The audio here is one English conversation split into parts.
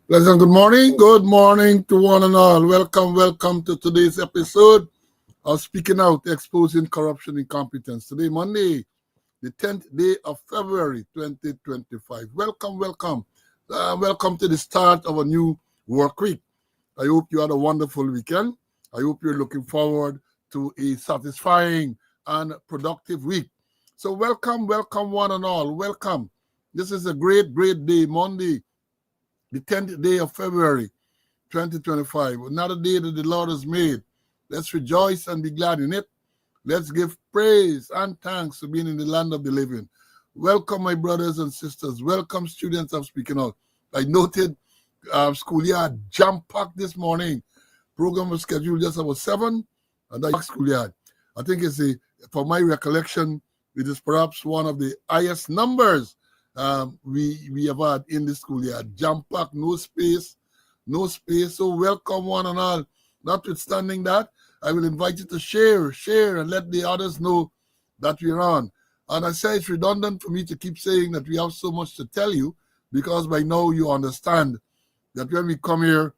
Pleasant good morning to one and all. Welcome to today's episode of Speaking Out, Exposing Corruption and Incompetence. Today, Monday, the 10th day of February 2025. Welcome to the start of a new work week. I hope you had a wonderful weekend. I hope you're looking forward to a satisfying and productive week. So welcome one and all. Welcome. This is a great day, Monday, the 10th day of February 2025. Another day that the Lord has made. Let's rejoice and be glad in it. Let's give praise and thanks for being in the land of the living. Welcome, my brothers and sisters. Welcome, students of Speaking Out. I noted Schoolyard jam-packed this morning. Program was scheduled just about 7, and I Schoolyard. I think for my recollection, it is perhaps one of the highest numbers we have had in the Schoolyard. Jam-packed, no space. So welcome one and all. Notwithstanding that, I will invite you to share and let the others know that we're on. And I say it's redundant for me to keep saying that we have so much to tell you, because by now you understand that when we come here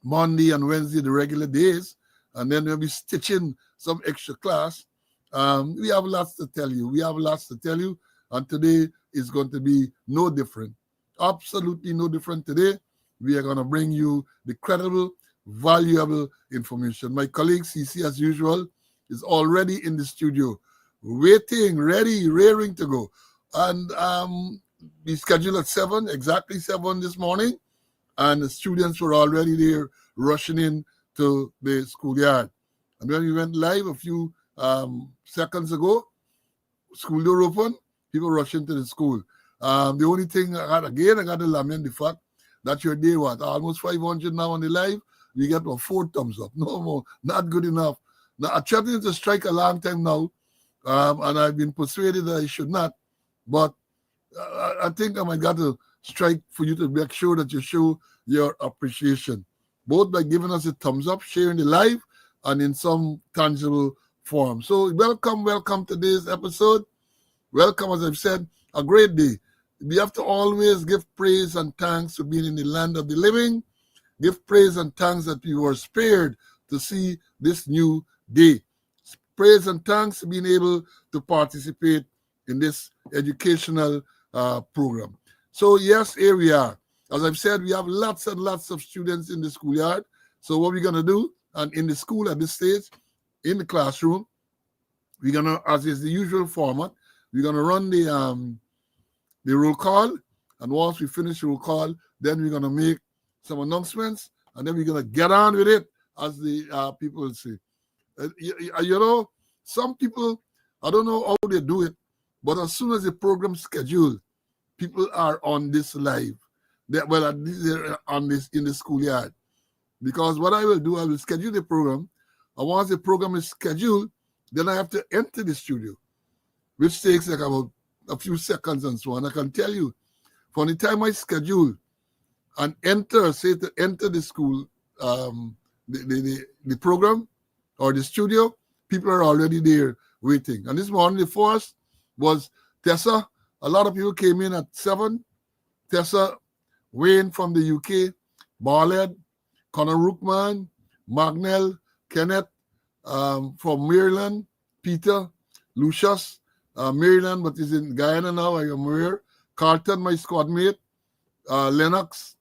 Monday and Wednesday, the regular days, and then we'll be stitching some extra class, we have lots to tell you. And today is going to be no different. Absolutely no different today. We are going to bring you the credible, valuable information. My colleague CC, as usual, is already in the studio, waiting, ready, raring to go. And we scheduled at 7, exactly 7 this morning. And the students were already there rushing in to the Schoolyard. And when we went live a few seconds ago, school door open, people rushing to the school. The only thing I got to lament the fact that your day, almost 500 now on the live, we get 4 thumbs up. No more, not good enough. Now, I'm threatening to strike a long time now, and I've been persuaded that I should not. But I think I might got to strike for you to make sure that you show your appreciation, both by giving us a thumbs up, sharing the live, and in some tangible form. So welcome to today's episode. Welcome, as I've said, a great day. We have to always give praise and thanks for being in the land of the living. Give praise and thanks that we were spared to see this new day. Praise and thanks for being able to participate in this educational program. So yes, here we are. As I've said, we have lots and lots of students in the Schoolyard. So what we're going to do, and in the school at this stage, in the classroom, we're going to, as is the usual format, we're going to run the roll call, and once we finish the roll call, then we're going to make some announcements, and then we're going to get on with it, as the people will say. Some people, I don't know how they do it, but as soon as the program's scheduled, people are on this live. They're on this in the Schoolyard. Because what I will do, I will schedule the program, and once the program is scheduled, then I have to enter the studio, which takes like about a few seconds and so on. I can tell you, from the time I schedule and enter the school, the program or the studio, people are already there waiting. And this morning, the first was Tessa. A lot of people came in at 7. Tessa, Wayne from the UK, Barlett, Connor Rookman, Magnell, Kenneth from Maryland, Peter, Lucius, Maryland, but is in Guyana now, I am aware. Carlton, my squad mate, Lennox,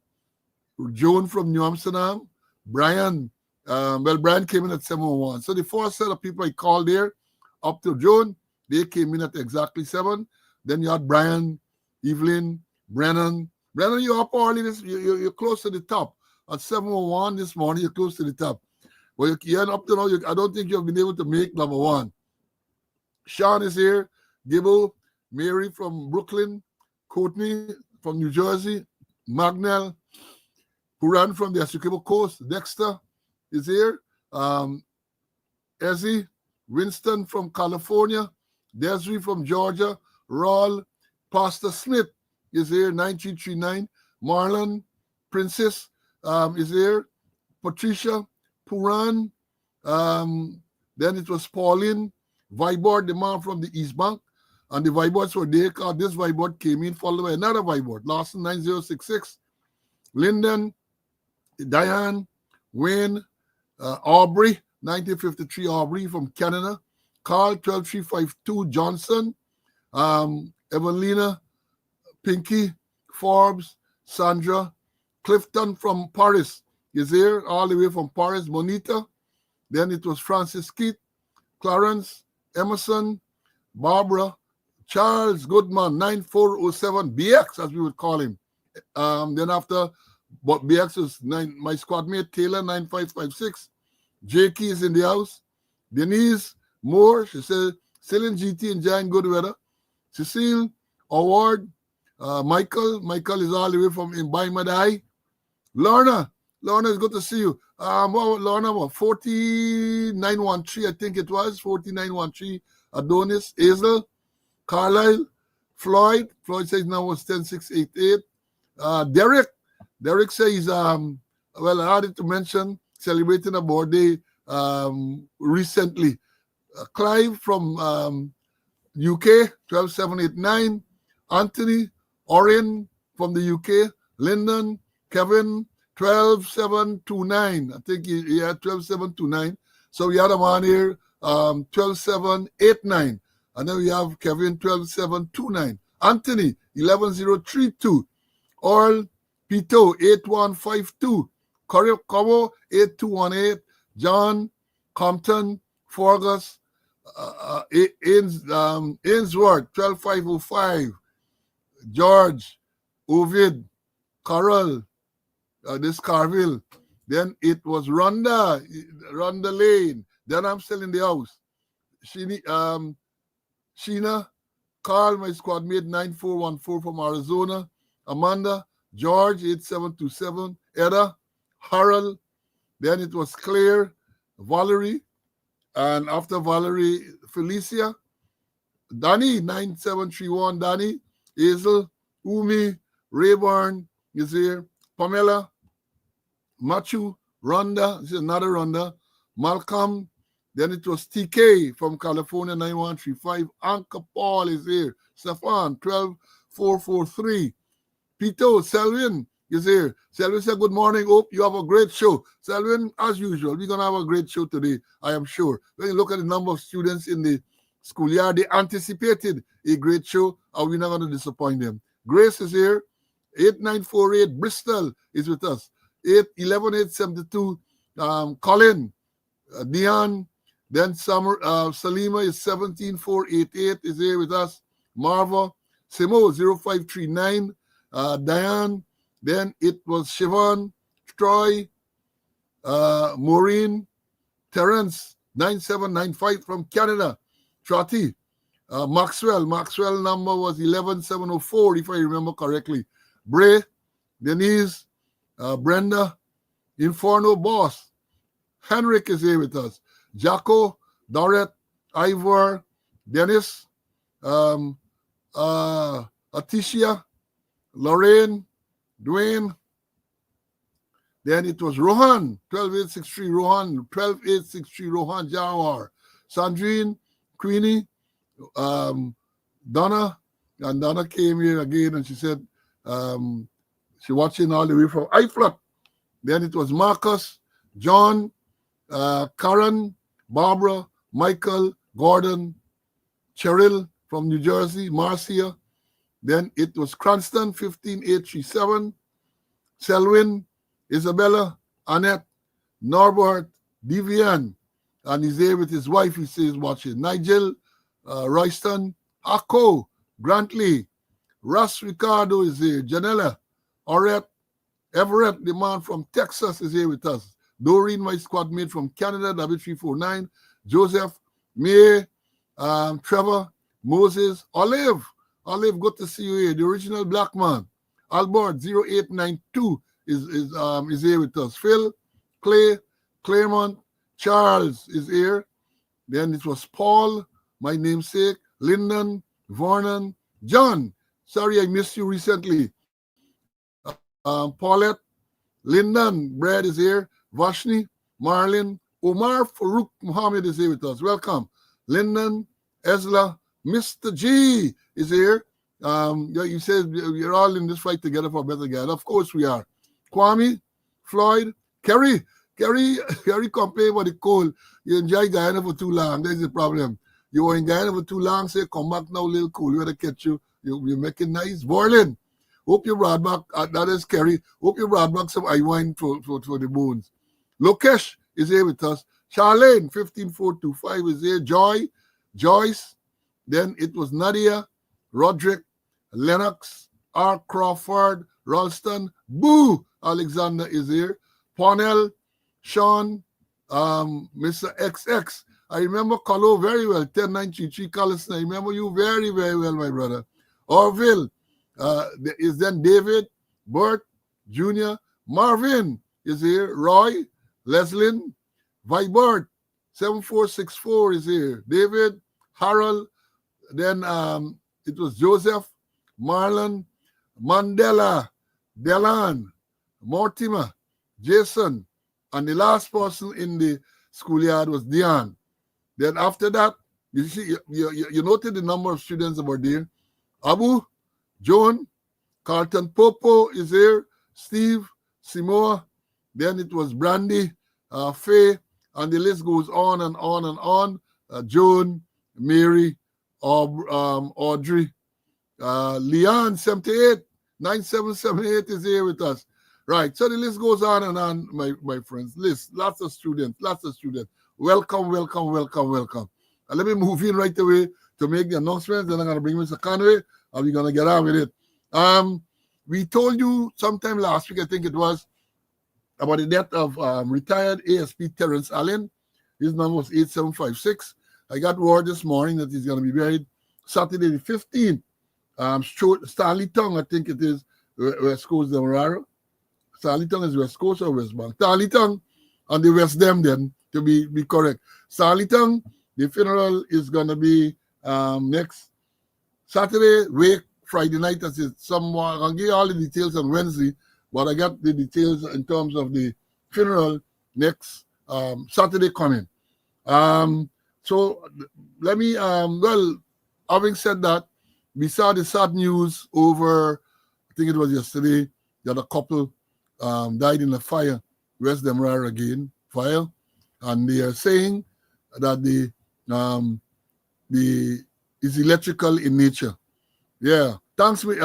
Joan from New Amsterdam, Brian. Brian came in at 7:01. So the first set of people I called there, up to Joan, they came in at exactly 7. Then you had Brian, Evelyn, Brennan. Brennan, you're up early. You're close to the top. At 7:01 this morning, you're close to the top. Well, you're up to now. I don't think you've been able to make number 1. Sean is here. Gibbo, Mary from Brooklyn, Courtney from New Jersey, Magnell, who ran from the Essequibo Coast, Dexter is here, Ezzy, Winston from California, Desiree from Georgia, Raul, Pastor Smith is here, 9339, Marlon, Princess is here, Patricia, Puran, then it was Pauline, Vibord, the man from the East Bank, and the Vibords were there because this Vibord came in, followed by another Vibord, Lawson 9066, Lyndon, Diane, Wayne, Aubrey, 1953 Aubrey from Canada, Carl, 12352 Johnson, Evelina, Pinky, Forbes, Sandra, Clifton from Paris is here, all the way from Paris, Bonita. Then it was Francis Keith, Clarence, Emerson, Barbara, Charles Goodman, 9407, BX as we would call him. Then after, but BX is my squad mate, Taylor, 9556. Jakey is in the house. Denise Moore, she said, still in GT enjoying good weather. Cecile Award, Michael is all the way from in Baimadai. Lorna, it's good to see you. Lorna, 4913, I think it was, 4913. Adonis, Hazel, Carlisle, Floyd says now was 10688. Derek says, well, I had to mention celebrating a birthday recently. Clive from UK, 12789. Anthony, Orion from the UK. Lyndon, Kevin, 12729. I think he had 12729. So we had a man here, 12789. And then we have Kevin, 12729. Anthony, 11032. Earl, Pito, 8152. Cobo, 8218. John, Compton, Fergus, Ainsworth, 12505. George, Ovid, Carol, this Carville. Then it was Rhonda Lane. Then I'm still in the house. Sheena, Carl, my squad mate, 9414 from Arizona. Amanda, George, 8727. Edda, Harold. Then it was Claire, Valerie. And after Valerie, Felicia. Danny, 9731. Danny, Hazel, Umi, Rayburn is here. Pamela, Machu, Rhonda, this is another Rhonda. Malcolm, then it was TK from California, 9135. Anka Paul is here. Stefan, 12443. Pito, Selvin is here. Selvin said, good morning. Hope you have a great show. Selvin, as usual, we're going to have a great show today, I am sure. When you look at the number of students in the schoolyard, they anticipated a great show, and we're not going to disappoint them. Grace is here. 8948, Bristol is with us. 11872, Colin, Dion, then Salima is 17488 is here with us. Marva, Simo 0539, Diane, then it was Siobhan, Troy, Maureen, Terence 9795 from Canada, Trotty, Maxwell number was 11704 if I remember correctly. Bray, Denise, Brenda, Inferno Boss, Henrik is here with us. Jacko, Dorette, Ivor, Dennis, Aticia, Lorraine, Dwayne. Then it was Rohan, 12863 Rohan, 12863 Rohan Jawar, Sandrine, Queenie, Donna, and Donna came here again and she said she watching all the way from iFlot. Then it was Marcus, John, Karen, Barbara, Michael, Gordon, Cheryl from New Jersey, Marcia. Then it was Cranston, 15837, Selwyn, Isabella, Annette, Norbert, Divian, and he's there with his wife, he says, watching. Nigel, Royston, Akko, Grantley, Russ Ricardo is here. Janella, Orette, Everett, the man from Texas, is here with us. Doreen, my squad mate from Canada, W349. Joseph, May, Trevor, Moses, Olive, good to see you here. The original black man. Albert, 0892 is here with us. Phil, Clay, Claremont, Charles is here. Then it was Paul, my namesake, Lyndon, Vernon, John. Sorry I missed you recently. Paulette, Lyndon, Brad is here. Vashni, Marlin, Omar Farouk Muhammad is here with us. Welcome. Lyndon, Ezla, Mr. G is here. You said we're all in this fight together for better God. Of course we are. Kwame, Floyd, Kerry. Kerry complain about the cold. You enjoy Guyana for too long. That's the problem. You were in Guyana for too long, say, come back now, little cool. We gotta catch you. You're making nice. Borlin. Hope you brought back, that is Kerry. Hope you brought back some eye wine for the bones. Lokesh is here with us. Charlene, 15425 is here. Joyce. Then it was Nadia, Roderick, Lennox, R. Crawford, Ralston, Boo, Alexander is here. Parnell, Sean, Mr. XX. I remember Colo very well, 10933 Collison. I remember you very, very well, my brother. Orville is then David, Bert, Junior, Marvin is here. Roy, Leslin, Vibert, 7464 is here. David, Harold, then it was Joseph, Marlon, Mandela, Delan, Mortimer, Jason, and the last person in the schoolyard was Dion. Then after that, you see, you noted the number of students that were there. Abu, Joan, Carlton Popo is here, Steve, Simoa, then it was Brandy, Faye, and the list goes on and on and on. Joan, Mary, Audrey, Leon, 78, 9778 is here with us. Right, so the list goes on and on, my friends. Lots of students. Welcome. And let me move in right away to make the announcements. Then I'm going to bring Mr. Conway, and we're going to get on with it. We told you sometime last week, I think it was, about the death of retired ASP Terrence Allen. His number was 8756. I got word this morning that he's going to be buried Saturday the 15th. Stanley Tongue, I think it is, West Coast Demerara. Stanley Tongue is West Coast or West Bank? Stanley Tongue and the West Dem, then, to be correct. Stanley Tongue, the funeral is going to be next Saturday, wake, Friday night. That's it. I'll give you all the details on Wednesday, but I got the details in terms of the funeral next Saturday coming. So let me, having said that, we saw the sad news over, I think it was yesterday, that a couple died in a fire, West Demerara again, fire, and they are saying that it's electrical in nature. Yeah, thanks me,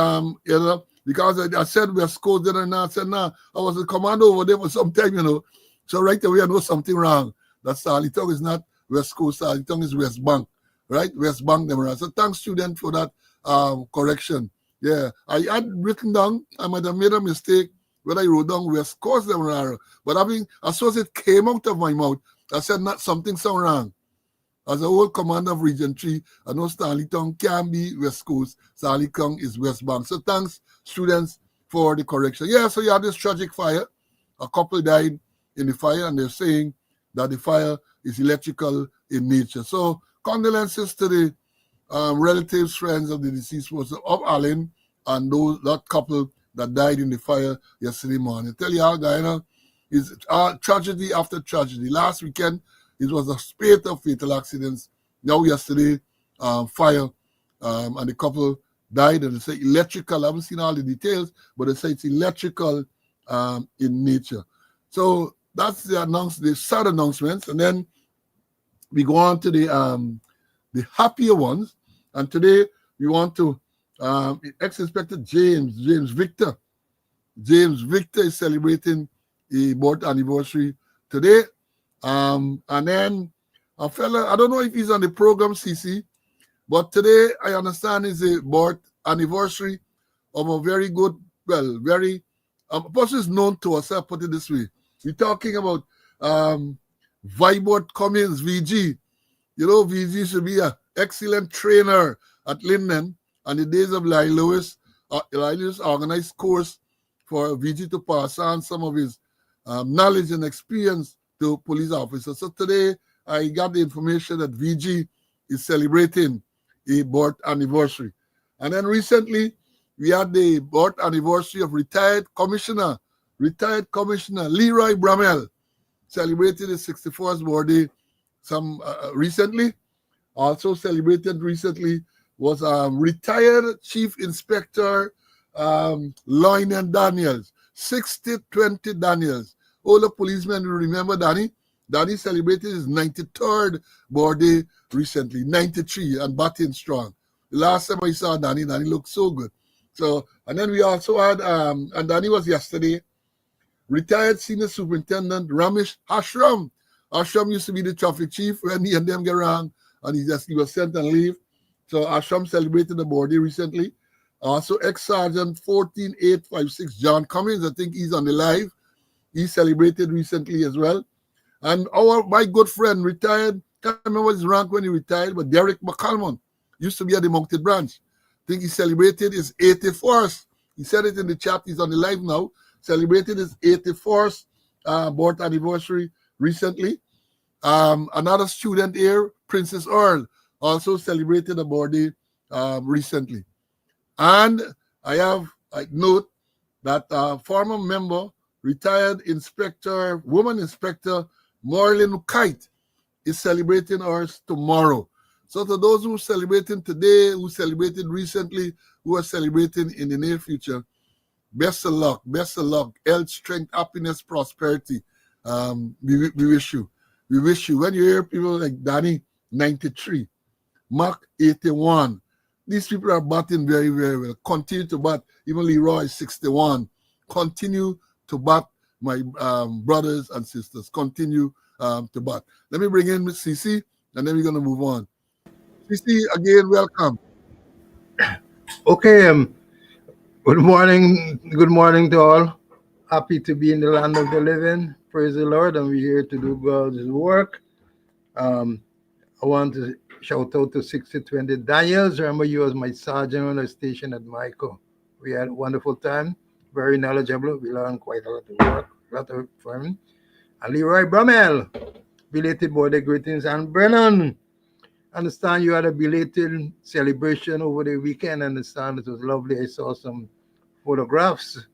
because I said West Coast, then I said, nah, I was a commando over there for some time, so right away I know something wrong. That Stanley Tongue is not West Coast, Stanley Tongue is West Bank, right? West Bank, Demerara. So thanks, student, for that correction. Yeah, I had written down, I might have made a mistake when I wrote down West Coast Demerara, but as soon as it came out of my mouth, I said something so wrong. As a whole commander of Region 3, I know Stanley Tongue can be West Coast, Stanley Tongue is West Bank. So thanks, students, for the correction. Yeah, so you had this tragic fire. A couple died in the fire, and they're saying that the fire is electrical in nature. So condolences to the relatives, friends of the deceased person of Allen and that couple that died in the fire yesterday morning. I tell you how Guyana is tragedy after tragedy. Last weekend, it was a spate of fatal accidents. Now yesterday, fire, and the couple died, and they say electrical. I haven't seen all the details, but they say it's electrical in nature. So that's the sad announcements, and then we go on to the happier ones. And today we want to ex-inspector James Victor. James Victor is celebrating a birth anniversary today. And then a fella, I don't know if he's on the program, CC, but today I understand is a birth anniversary of a very good, very, a person is known to us, I'll put it this way. We're talking about Vibert Cummins, VG. VG should be an excellent trainer at Linden, and the days of Larry Lewis organized course for VG to pass on some of his knowledge and experience to police officers. So today I got the information that VG is celebrating a birth anniversary. And then recently we had the birth anniversary of retired Commissioner Leroy Bramell, celebrated his 64th birthday recently. Also celebrated recently was retired Chief Inspector Loynan Daniels, 60-20 Daniels. All the policemen will remember Danny. Danny celebrated his 93rd birthday recently, 93, and batting strong. The last time I saw Danny looked so good. So, and then we also had, and Danny was yesterday, retired senior superintendent Ramesh Ashram. Ashram used to be the traffic chief when he and them get around, and he was sent on leave. So Ashram celebrated the birthday recently. Also, ex-sergeant 14856 John Cummings, I think he's on the live. He celebrated recently as well. And my good friend retired, can't remember his rank when he retired, but Derek McCalmon used to be at the Mounted Branch. I think he celebrated his 84th. He said it in the chat, he's on the live now. Celebrated his 84th birth anniversary recently. Another student here, Princess Earl, also celebrated a birthday recently. And I note that former member, retired woman inspector Maureen Kite is celebrating hers tomorrow. So to those who are celebrating today, who celebrated recently, who are celebrating in the near future, best of luck, health, strength, happiness, prosperity. We wish you. We wish you. When you hear people like Danny, 93, Mark, 81, these people are batting very, very well. Continue to bat. Even Leroy, 61. Continue to bat, my brothers and sisters. Continue to bat. Let me bring in Miss Cici, and then we're going to move on. Cici, again, welcome. Okay, good morning to all. Happy to be in the land of the living. Praise the Lord, and we're here to do God's work. I want to shout out to 6020 Daniels. Remember, you was my sergeant on the station at Michael. We had a wonderful time, very knowledgeable. We learned quite a lot of work, a lot of fun. And Leroy Brummel, belated birthday greetings. And Brennan, understand you had a belated celebration over the weekend. Understand it was lovely. I saw some photographs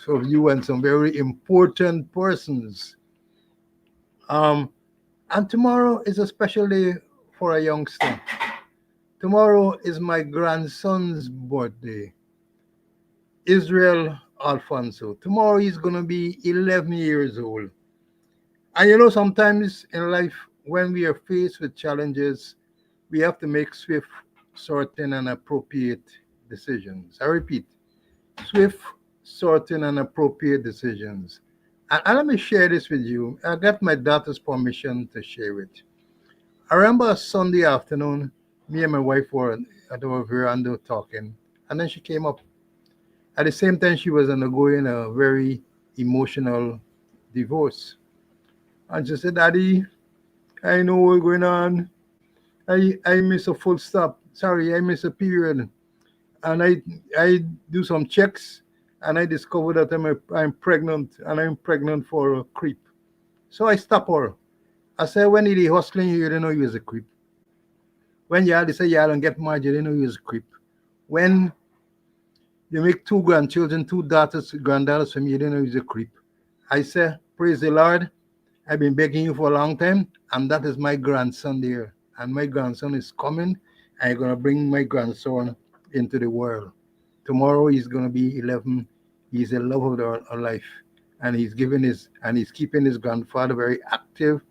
of you and some very important persons. And tomorrow is a special day for a youngster. Tomorrow is my grandson's birthday, Israel Alfonso. Tomorrow he's going to be 11 years old. And you know, sometimes in life, when we are faced with challenges, we have to make swift, certain, and appropriate decisions. I repeat, swift, certain, and appropriate decisions. And let me share this with you. I got my daughter's permission to share it. I remember a Sunday afternoon, me and my wife were at our veranda talking, and then she came up. At the same time, she was undergoing a very emotional divorce. And she said, Daddy, I know what's going on. I miss a full stop. Sorry, I miss a period. And I do some checks, and I discovered that I'm pregnant, and I'm pregnant for a creep. So I stop her. I said, when he hustling you didn't know you was a creep. When you had to say you don't get married, you didn't know you was a creep. When you make two grandchildren, two granddaughters from you didn't know you was a creep. I said, praise the Lord. I've been begging you for a long time, and that is my grandson there. And my grandson is coming. I'm going to bring my grandson into the world. Tomorrow he's going to be 11. He's the love of our life. And he's keeping his grandfather very active,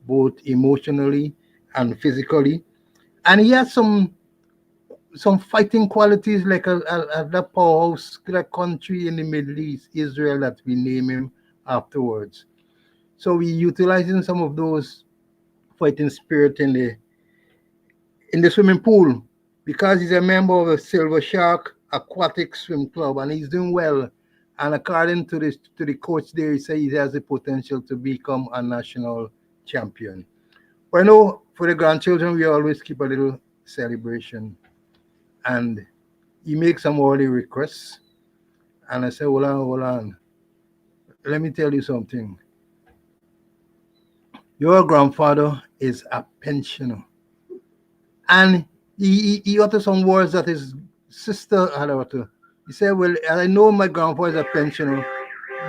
both emotionally and physically. And he has some fighting qualities like that powerhouse, that country in the Middle East, Israel, that we name him afterwards. So we're utilizing some of those fighting spirit in the swimming pool, because he's a member of the Silver Shark Aquatic Swim Club, and he's doing well. And according to the coach there, he said he has the potential to become a national champion. But I know for the grandchildren, we always keep a little celebration. And he makes some early requests. And I said, hold on. Let me tell you something. Your grandfather is a pensioner. And he uttered some words that his sister had uttered. He said, well, I know my grandfather is a pensioner,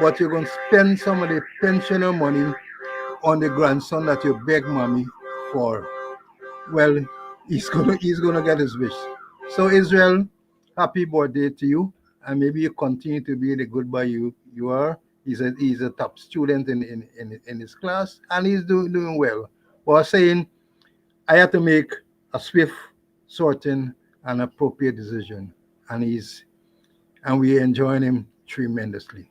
but you're going to spend some of the pensioner money on the grandson that you beg mommy for. Well, he's gonna get his wish. So Israel, happy birthday to you, and maybe you continue to be the good boy you are. He's a top student in his class, and he's doing well. But I'm saying I had to make a swift, certain, and appropriate decision, and we're enjoying him tremendously.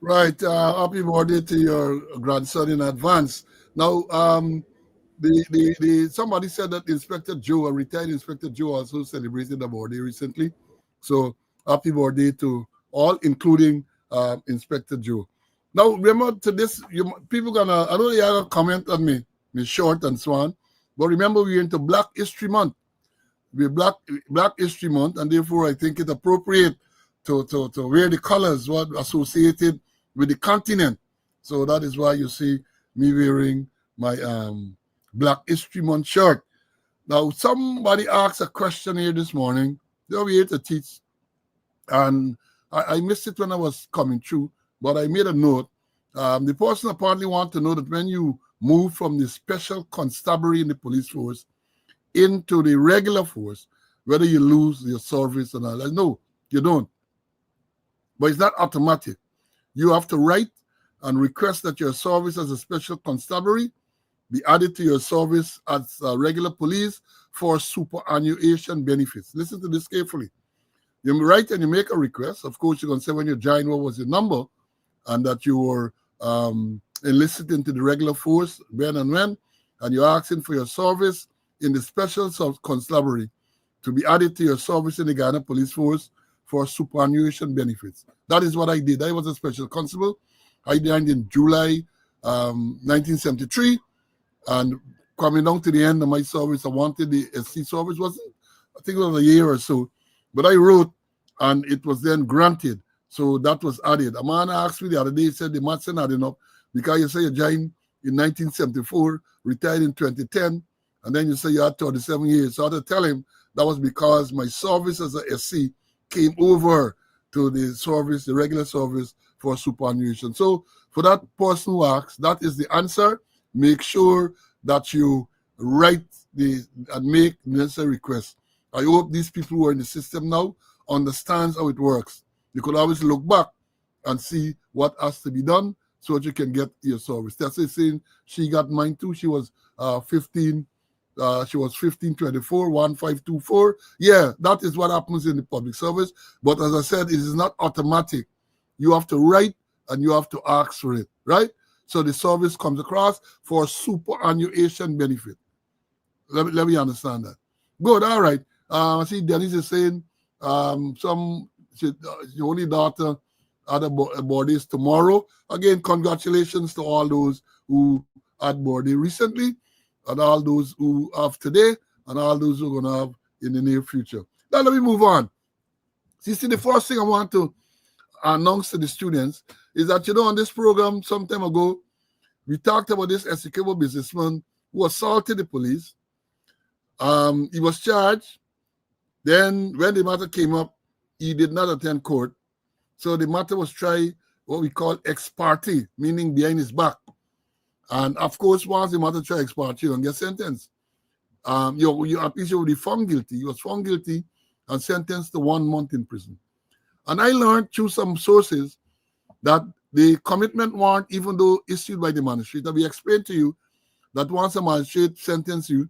Right. Happy birthday to your grandson in advance. Now, somebody said that Inspector Joe, a retired Inspector Joe, also celebrated a birthday recently. So happy birthday to all, including Inspector Joe. Now, remember to this, people gonna, I know you have a comment on me short and so on, but remember we're into Black History Month. We're Black History Month, and therefore I think it's appropriate to wear the colors what associated with the continent. So that is why you see me wearing my Black History Month shirt. Now, somebody asked a question here this morning. They're here to teach, and I missed it when I was coming through, but I made a note. The person apparently wants to know that when you move from the special constabulary in the police force into the regular force, whether you lose your service and all that. No, you don't. But it's not automatic. You have to write and request that your service as a special constabulary be added to your service as regular police for superannuation benefits. Listen to this carefully. You write and you make a request. Of course, you're going to say when you joined, what was your number, and that you were enlisted into the regular force, when, and you're asking for your service in the special constabulary to be added to your service in the Ghana Police Force for superannuation benefits. That is what I did. I was a special constable. I joined in July 1973, and coming down to the end of my service, I wanted the SC service. I think it was a year or so, but I wrote, and it was then granted. So that was added. A man asked me the other day, he said the maths are not enough because you say you joined in 1974, retired in 2010, and then you say you had 37 years. So I had to tell him that was because my service as a SC came over to the service, the regular service for superannuation. So for that person who asks, that is the answer. Make sure that you write and make necessary requests. I hope these people who are in the system now understands how it works. You could always look back and see what has to be done so that you can get your service. That's it saying she got mine too. She was 15. She was 1524, 1524. Yeah, that is what happens in the public service. But as I said, it is not automatic. You have to write and you have to ask for it, right? So the service comes across for superannuation benefit. Let me understand that. Good, all right. I see Dennis is saying the only daughter had a birthday tomorrow. Again, congratulations to all those who had birthday recently, and all those who have today, and all those who are going to have in the near future. Now let me move on. See, the first thing I want to announce to the students is that, on this program some time ago, we talked about this executable businessman who assaulted the police. He was charged. Then when the matter came up, he did not attend court. So the matter was tried, what we call ex parte, meaning behind his back. And of course, once the matter tried ex parte, you don't get sentenced. You at least you will be found guilty. He was found guilty and sentenced to 1 month in prison. And I learned through some sources that the commitment warrant, even though issued by the magistrate, that we explained to you that once a magistrate sentences you,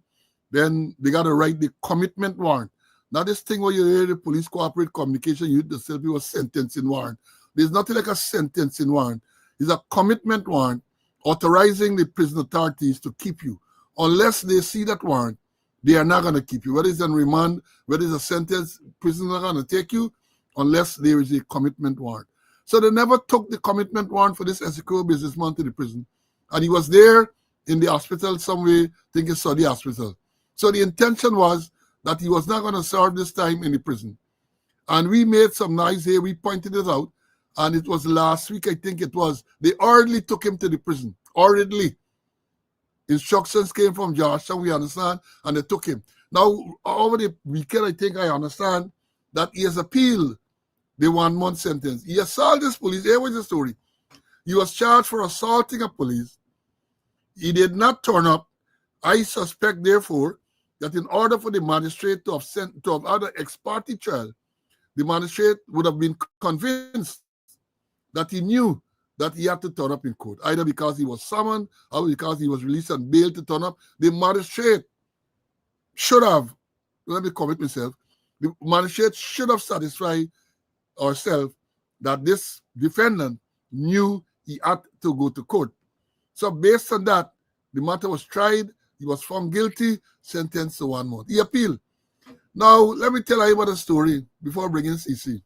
then they got to write the commitment warrant. Now this thing where you hear the police cooperate communication, you the self was sentencing warrant. There's nothing like a sentencing warrant. It's a commitment warrant authorizing the prison authorities to keep you. Unless they see that warrant, they are not going to keep you. Whether it's on remand, whether it's a sentence, prison is not going to take you unless there is a commitment warrant. So they never took the commitment warrant for this executable businessman to the prison. And he was there in the hospital somewhere, I think it's Saudi hospital. So the intention was that he was not going to serve this time in the prison. And we made some noise here. We pointed it out. And it was last week, I think it was. They hurriedly took him to the prison. Hurriedly. Instructions came from Joshua, we understand, and they took him. Now, over the weekend, I think I understand that he has appealed the 1 month sentence. He assaulted this police. Here was the story. He was charged for assaulting a police. He did not turn up. I suspect, therefore, that in order for the magistrate to have had an ex parte trial, the magistrate would have been convinced that he knew that he had to turn up in court, either because he was summoned or because he was released on bail to turn up. The magistrate should have, let me commit myself, the magistrate should have satisfied ourselves that this defendant knew he had to go to court. So based on that, the matter was tried. He was found guilty, sentenced to 1 month. He appealed. Now, let me tell you about a story before bringing CC.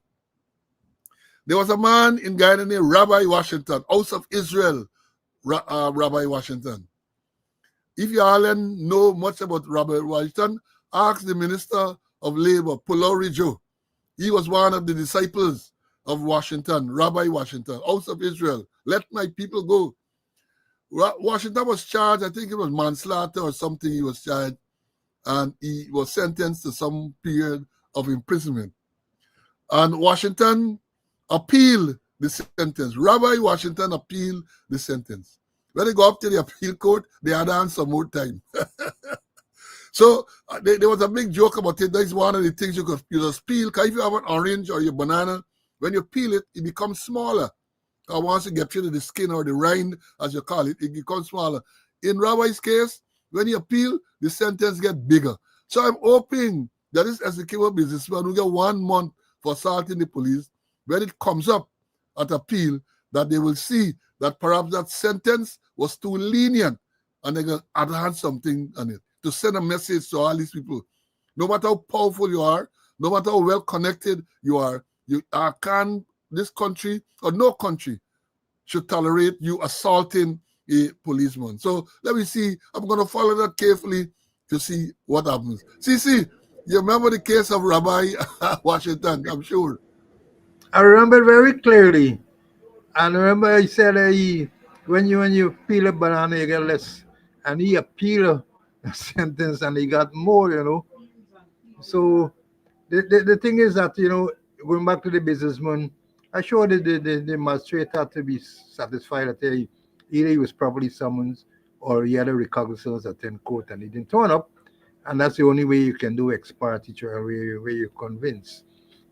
There was a man in Guyana named Rabbi Washington, House of Israel, Rabbi Washington. If you all know much about Rabbi Washington, ask the Minister of Labor, Pulauri Joe. He was one of the disciples of Washington, Rabbi Washington, House of Israel. Let my people go. Washington was charged, I think it was manslaughter or something he was charged, and he was sentenced to some period of imprisonment. And Washington appealed the sentence. Rabbi Washington appealed the sentence. When they go up to the appeal court, they had on some more time. So there was a big joke about it. That's one of the things you just peel. Because if you have an orange or your banana, when you peel it, it becomes smaller. Once you get rid of the skin or the rind, as you call it, it becomes smaller. In Rabbi's case, when you appeal, the sentence gets bigger. So I'm hoping that this executable businessman will get 1 month for assaulting the police. When it comes up at appeal, that they will see that perhaps that sentence was too lenient and they're going to add something on it to send a message to all these people. No matter how powerful you are, no matter how well connected you are, this country or no country should tolerate you assaulting a policeman. So let me see. I'm going to follow that carefully to see what happens. See, you remember the case of Rabbi Washington, I'm sure. I remember very clearly. And remember he said when you peel a banana, you get less. And he appealed a sentence and he got more. So the thing is that, going back to the businessman, I'm sure the magistrate had to be satisfied that either he was properly summoned or he had a recognizance at 10 court and he didn't turn up. And that's the only way you can do ex parte trial, where you convince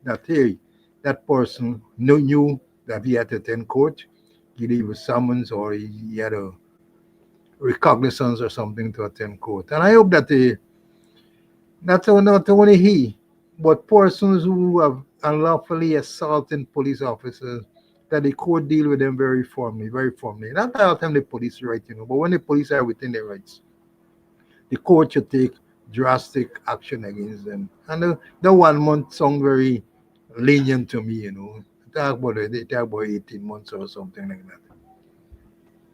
that, hey, that person knew that he had to attend court, either he was summoned or he had a recognizance or something to attend court. And I hope that not only he, but persons who have unlawfully assaulted police officers, that the court deal with them very firmly. Not all the time the police are right, but when the police are within their rights, the court should take drastic action against them. And the 1 month sound very lenient to me, They talk about 18 months or something like that.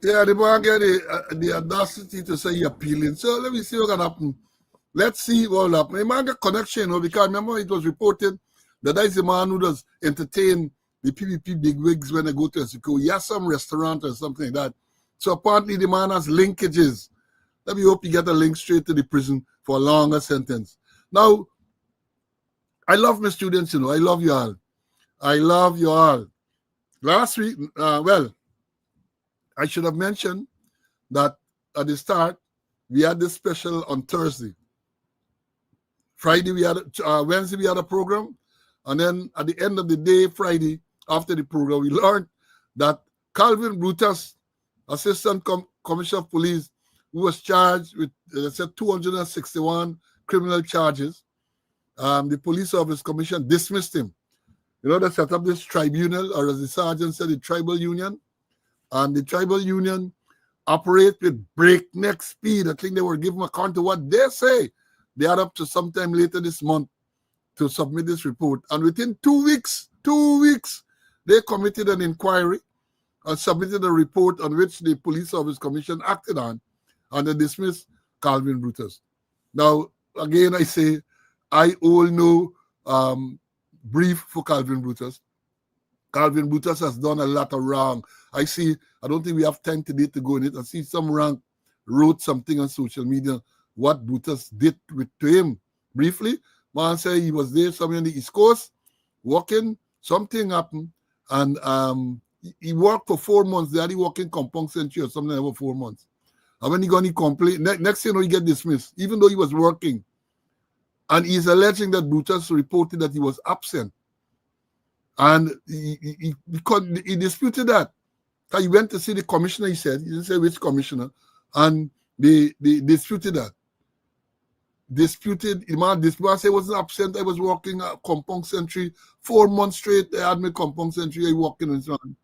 Yeah, the man get the audacity to say you're appealing. So let me see what can happen. Let's see what will happen. The man got connection, because remember it was reported that is the man who does entertain the PPP bigwigs when they go to Mexico. He has some restaurant or something like that. So apparently the man has linkages. Let me hope he get a link straight to the prison for a longer sentence. Now, I love my students, I love you all. I love you all. Last week, I should have mentioned that at the start, we had this special on Thursday. Friday, Wednesday, we had a program. And then at the end of the day, Friday, after the program, we learned that Calvin Brutus, Assistant Commissioner of Police, who was charged with, 261 criminal charges, the Police Service Commission dismissed him. They set up this tribunal, or as the sergeant said, the tribal union. And the tribal union operate with breakneck speed. I think they were giving account to what they say. They are up to sometime later this month to submit this report. And within 2 weeks, they committed an inquiry and submitted a report on which the Police Service Commission acted on, and they dismissed Calvin Brutus. Now, again, I say, I owe no brief for Calvin Brutus. Calvin Brutus has done a lot of wrong. I don't think we have time today to go in it. I see some rank wrote something on social media, what Brutus did to him. Briefly, man said he was there somewhere on the East Coast, working, something happened, and he worked for 4 months. They had him working compound century or something over 4 months. And when he got any complaint, next thing he get dismissed, even though he was working. And he's alleging that Brutus reported that he was absent And he disputed that. So he went to see the commissioner, he said. He didn't say which commissioner. And they disputed that. The man said I wasn't absent. I was working at compound sentry 4 months straight. They had me compound sentry. I walking and so on.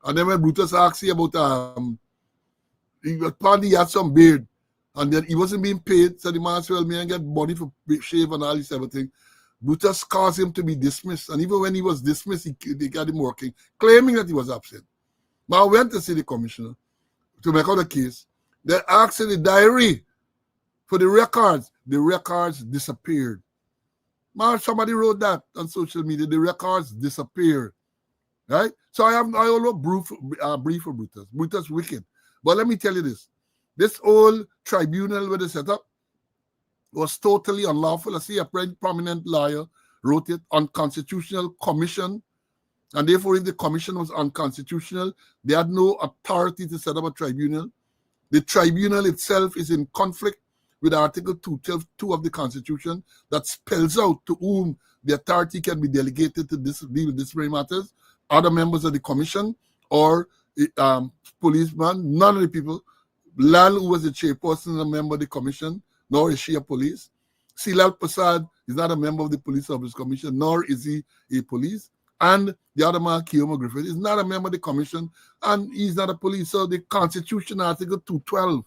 And then when Brutus asked him about apparently he had some beard, and then he wasn't being paid. So the man said, "Well, me and get money for shave and all this everything." Brutus caused him to be dismissed, and even when he was dismissed, they got him working, claiming that he was absent. Now I went to see the commissioner to make out the case. They asked in the diary for the records. The records disappeared. Man, somebody wrote that on social media. The records disappeared. Right? So I always brief for Brutus. Brutus wicked. But let me tell you this. This old tribunal where they set up was totally unlawful. I see a prominent lawyer wrote it, unconstitutional commission. And therefore, if the commission was unconstitutional, they had no authority to set up a tribunal. The tribunal itself is in conflict with Article 212 of the Constitution that spells out to whom the authority can be delegated to deal with disciplinary matters, other members of the commission or policeman, none of the people. Lal, who was the chairperson, a member of the commission, nor is she a police. Silal Prasad is not a member of the Police Service Commission, nor is he a police. And the other man, Kiyomo Griffith, is not a member of the commission, and he's not a police. So the Constitution, Article 212,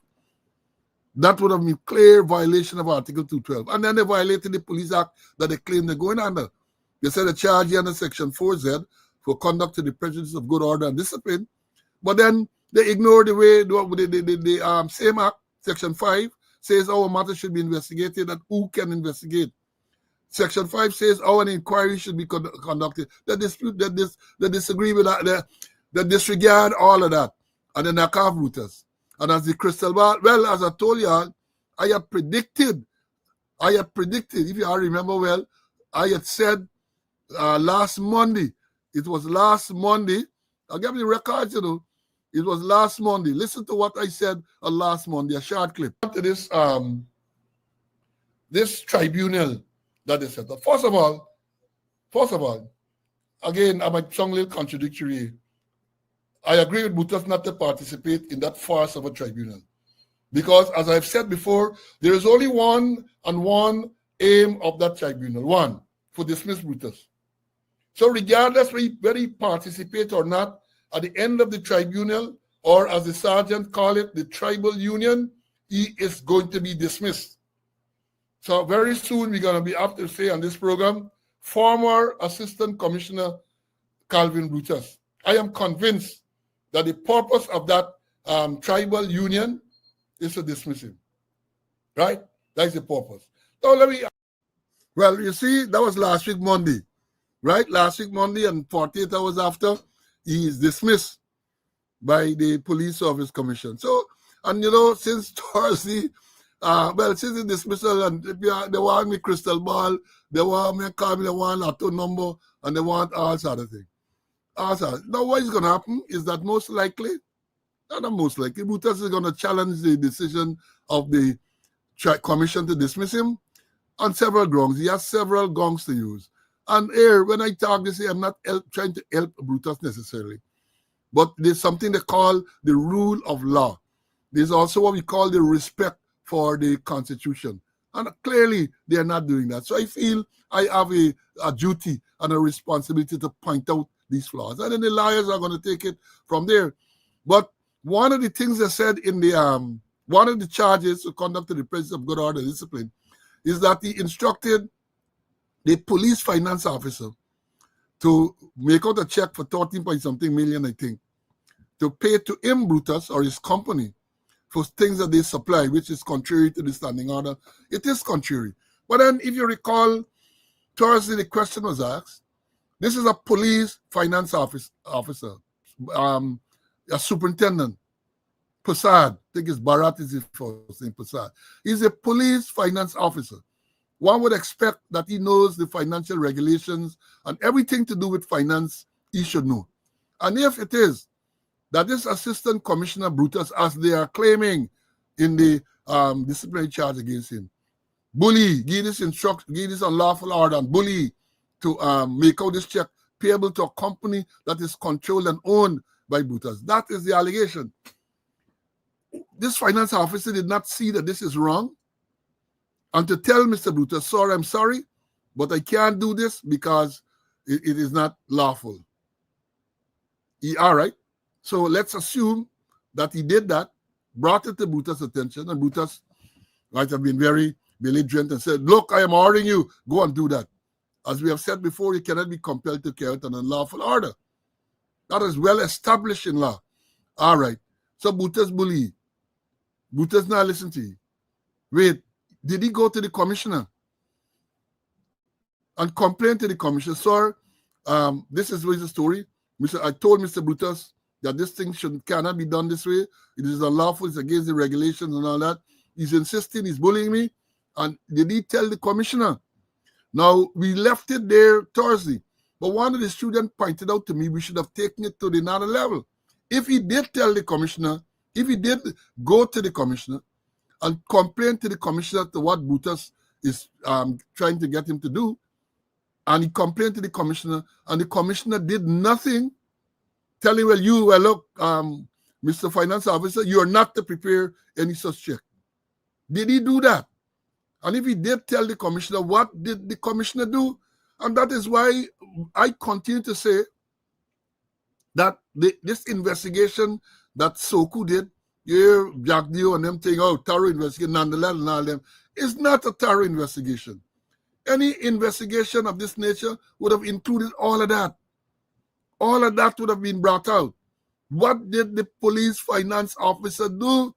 that would have been clear violation of Article 212. And then they violated the Police Act that they claim they're going under. They said a charge under Section 4Z for conduct to the prejudice of good order and discipline. But then they ignore the way the same act, Section 5, says our matter should be investigated and who can investigate. Section 5 says an inquiry should be conducted. They dispute, they disagree with that, they disregard all of that. And then they knock off Brutus. And as the crystal ball, well, as I told you, I had predicted, if you all remember well, I had said last Monday, it was last Monday, I'll give you the records, it was last Monday. Listen to what I said on last Monday, a short clip. To this, this tribunal that they set up. First of all, again, I might sound a little contradictory. I agree with Brutus not to participate in that farce of a tribunal. Because, as I've said before, there is only one aim of that tribunal. One, for dismiss Brutus. So regardless whether he participates or not, at the end of the tribunal, or as the sergeant call it, the tribal union, he is going to be dismissed. So very soon we're going to be up to say on this program, former Assistant Commissioner Calvin Brutus. I am convinced that the purpose of that tribal union is to dismiss him. Right? That's the purpose. So well, you see, that was last week Monday. Right? Last week Monday, and 48 hours after, he is dismissed by the Police Service Commission. So, and since Thursday, since the dismissal, and they want me crystal ball, they want me call me, they want auto number, and they want all sort of things. Now, what is going to happen is that most likely, Brutus is going to challenge the decision of the commission to dismiss him on several grounds. He has several grounds to use. And here, when I talk this, I'm not trying to help Brutus necessarily. But there's something they call the rule of law. There's also what we call the respect for the Constitution. And clearly, they're not doing that. So I feel I have a duty and a responsibility to point out these flaws. And then the lawyers are going to take it from there. But one of the things they said in the one of the charges to conduct to the presence of good order and discipline is that he instructed the police finance officer to make out a check for 13-point-something million, I think, to pay to him, Brutus, or his company, for things that they supply, which is contrary to the standing order. It is contrary. But then, if you recall, Thursday, the question was asked. This is a police finance officer, a superintendent, Prasad. I think it's Bharat is his first name, Prasad. He's a police finance officer. One would expect that he knows the financial regulations and everything to do with finance he should know. And if it is that this Assistant Commissioner Brutus, as they are claiming in the disciplinary charge against him, bully, give this unlawful order and bully to make out this check payable to a company that is controlled and owned by Brutus. That is the allegation. This finance officer did not see that this is wrong, and to tell Mr. Brutus, sorry, I'm sorry, but I can't do this because it is not lawful. All right. So let's assume that he did that, brought it to Brutus' attention, and Brutus might have been very belligerent and said, look, I am ordering you, go and do that. As we have said before, you cannot be compelled to carry out an unlawful order. That is well established in law. All right. So Brutus bully. Brutus now listen to you. Wait, did he go to the commissioner and complain to the commissioner? Sir, this is the story. I told Mr. Brutus that this thing cannot be done this way. It is unlawful. It's against the regulations and all that. He's insisting. He's bullying me. And did he tell the commissioner? Now, we left it there Thursday. But one of the students pointed out to me we should have taken it to another level. If he did tell the commissioner, if he did go to the commissioner and complain to the commissioner to what Brutus is trying to get him to do, and he complained to the commissioner, and the commissioner did nothing, telling, well, look, Mr. Finance Officer, you are not to prepare any such check. Did he do that? And if he did tell the commissioner, what did the commissioner do? And that is why I continue to say that this investigation that Soku did, Jack Dio and them saying, oh, thorough investigation, nonetheless, and all them, is not a thorough investigation. Any investigation of this nature would have included all of that. All of that would have been brought out. What did the police finance officer do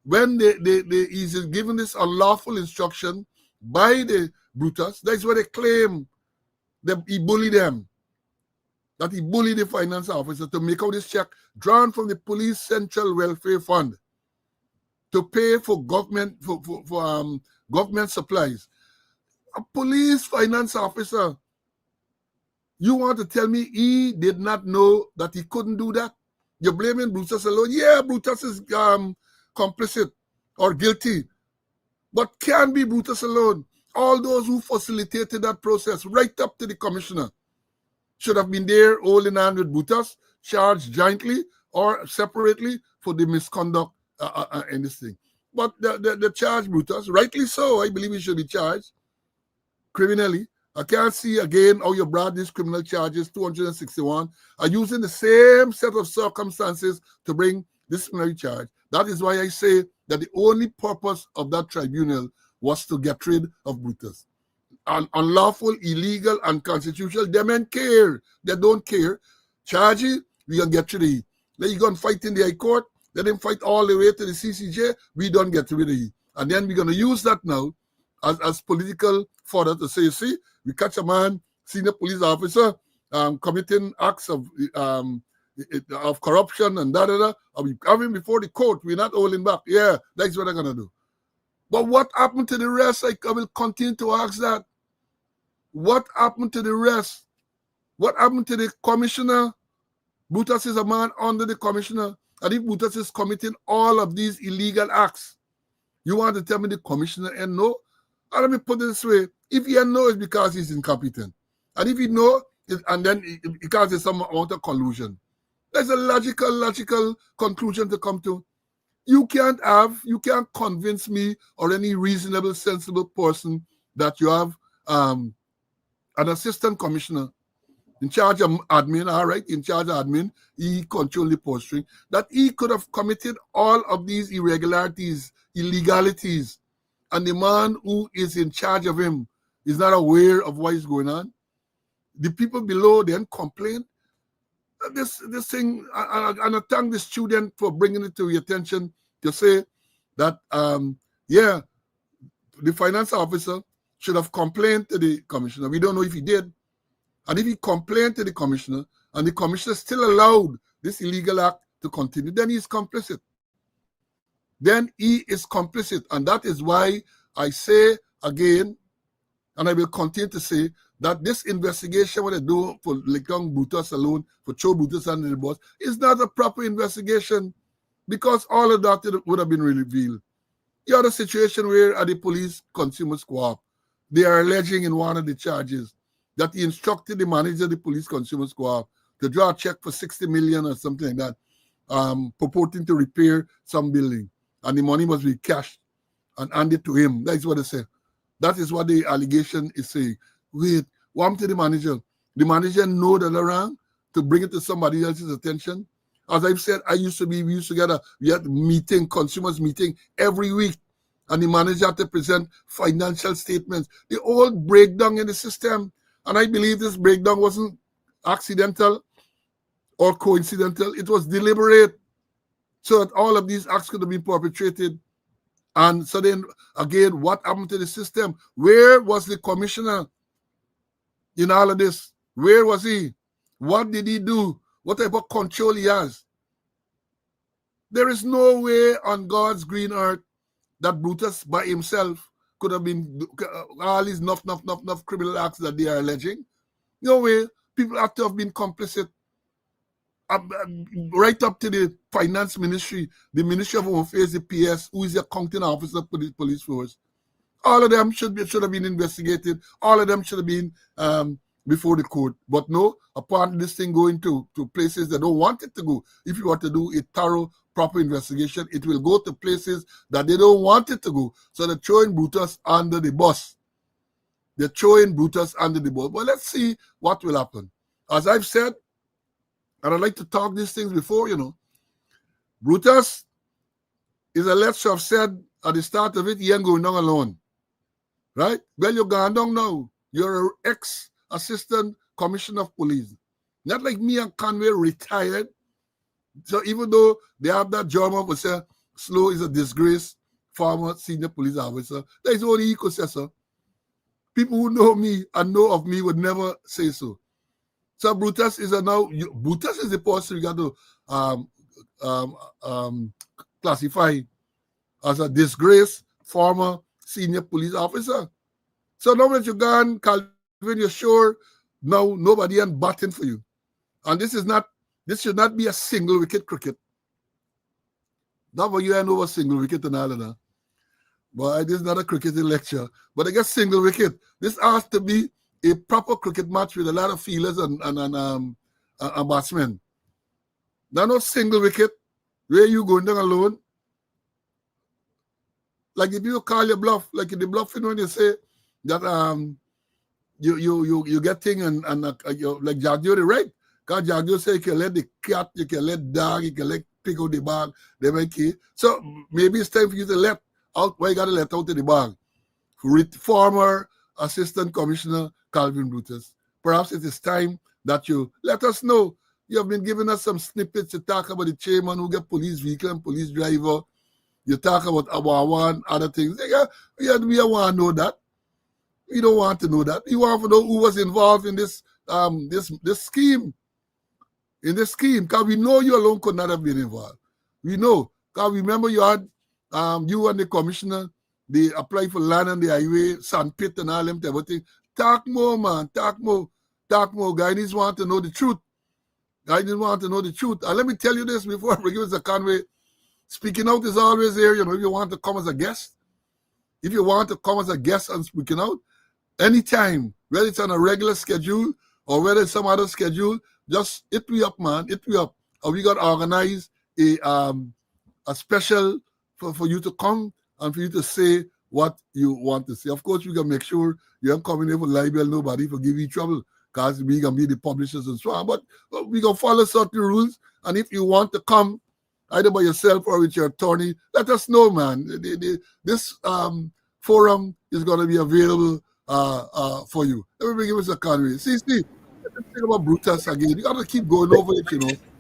when he's given this unlawful instruction by the Brutus? That's what they claim that he bullied them. That he bullied the finance officer to make out this check drawn from the police central welfare fund to pay for government government supplies. A police finance officer, you want to tell me he did not know that he couldn't do that? You're blaming Brutus alone? Yeah, Brutus is complicit or guilty, but can't be Brutus alone. All those who facilitated that process, right up to the commissioner, should have been there holding hand with Brutus, charged jointly or separately for the misconduct in this thing. But the charge Brutus, rightly so, I believe he should be charged criminally. I can't see again how you brought these criminal charges, 261, are using the same set of circumstances to bring disciplinary charge. That is why I say that the only purpose of that tribunal was to get rid of Brutus. Unlawful, illegal, unconstitutional, they men care. They don't care. Charge it, we can get rid of it. Then you go and fight in the High Court, let them fight all the way to the CCJ, we don't get rid of it. And then we're going to use that now as political fodder to say, you see, we catch a man, senior police officer, committing acts of corruption and da-da-da, and we have him before the court, we're not holding back. Yeah, that's what I'm going to do. But what happened to the rest? I will continue to ask that. What happened to the rest? What happened to the commissioner? Brutus is a man under the commissioner. And if Brutus is committing all of these illegal acts, you want to tell me the commissioner and no? And let me put it this way. If he know, it's because he's incompetent. And if he know, and then because there's some amount of collusion. There's a logical conclusion to come to. You can't convince me or any reasonable, sensible person that you have an assistant commissioner in charge of admin, all right, in charge of admin, he controlled the purse string, that he could have committed all of these irregularities, illegalities, and the man who is in charge of him is not aware of what is going on. The people below then complain. This thing, and I thank the student for bringing it to your attention to say that, yeah, the finance officer should have complained to the commissioner. We don't know if he did. And if he complained to the commissioner, and the commissioner still allowed this illegal act to continue, then he is complicit. Then he is complicit. And that is why I say again, and I will continue to say, that this investigation, what they do for Lekong Brutus alone, for Cho Brutus and the boss, is not a proper investigation, because all of that would have been revealed. You have a situation where at the police consumers co-op, they are alleging in one of the charges that he instructed the manager of the police consumer squad to draw a check for 60 million or something like that, purporting to repair some building. And the money must be cashed and handed to him. That's what they say. That is what the allegation is saying. Wait, what happened to the manager? The manager know that they're wrong to bring it to somebody else's attention. As I've said, we used to get we had meeting, consumers meeting every week. And the manager had to present financial statements. The old breakdown in the system. And I believe this breakdown wasn't accidental or coincidental. It was deliberate so that all of these acts could have been perpetrated. And so then, again, what happened to the system? Where was the commissioner in all of this? Where was he? What did he do? What type of control he has? There is no way on God's green earth that Brutus by himself could have been all these enough criminal acts that they are alleging. No way. People have to have been complicit. Right up to the finance ministry, the Ministry of Home Affairs, the PS, who is the accounting officer for the police force. All of them should have been investigated. All of them should have been before the court. But no, apart this thing going to places that don't want it to go. If you want to do a thorough, proper investigation, it will go to places that they don't want it to go. So they're throwing Brutus under the bus. They're throwing Brutus under the bus. But let's see what will happen. As I've said, and I'd like to talk these things before, Brutus is alleged to have said at the start of it, he ain't going down alone. Right? Well, you're going down now. You're an ex-assistant commissioner of police. Not like me and Conway retired. So even though they have that job of say, Slow is a disgraced former senior police officer, that is only he could say so. People who know me and know of me would never say so. So Brutus is Brutus is the person we got to classify as a disgraced former senior police officer. So now that you're gone, Calvin, you're sure now nobody ain't batting for you. And this should not be a single wicket cricket. Not for you and over single wicket and all of that. But this is not a cricketing lecture. But I guess single wicket. This has to be a proper cricket match with a lot of fielders and batsmen. Now no single wicket. Where you going down alone? Like if you call your bluff, like in the bluffing when you say that you get thing and like Jagdio, right? Because Jagdio say you can let the cat, you can let dog, you can let pick out the bag, they make it. So maybe it's time for you to let out, why you got to let out of the bag? Former Assistant Commissioner Calvin Brutus. Perhaps it is time that you let us know. You have been giving us some snippets to talk about the chairman who get police vehicle and police driver. You talk about Awawan, other things. We want to know that. We don't want to know that. We want to know who was involved in this scheme. In this scheme, because we know you alone could not have been involved. We know. Because remember you had you and the commissioner, they applied for land on the highway, sandpit and all them everything. Talk more, man. Talk more. Talk more. Guy needs want to know the truth. Guy needs want to know the truth. And let me tell you this before I give Mr. Conway. Speaking out is always there, if you want to come as a guest. If you want to come as a guest and speaking out, anytime, whether it's on a regular schedule or whether it's some other schedule, just hit me up, man. Hit me up. And we got to organize a special for you to come and for you to say what you want to say. Of course, we can make sure you don't come in here for libel nobody for give you trouble because we can be the publishers and so on. But we can follow certain rules. And if you want to come, either by yourself or with your attorney, let us know, man. This forum is going to be available for you. Let me give us a Conway. See, let's think about Brutus again. You got to keep going over it,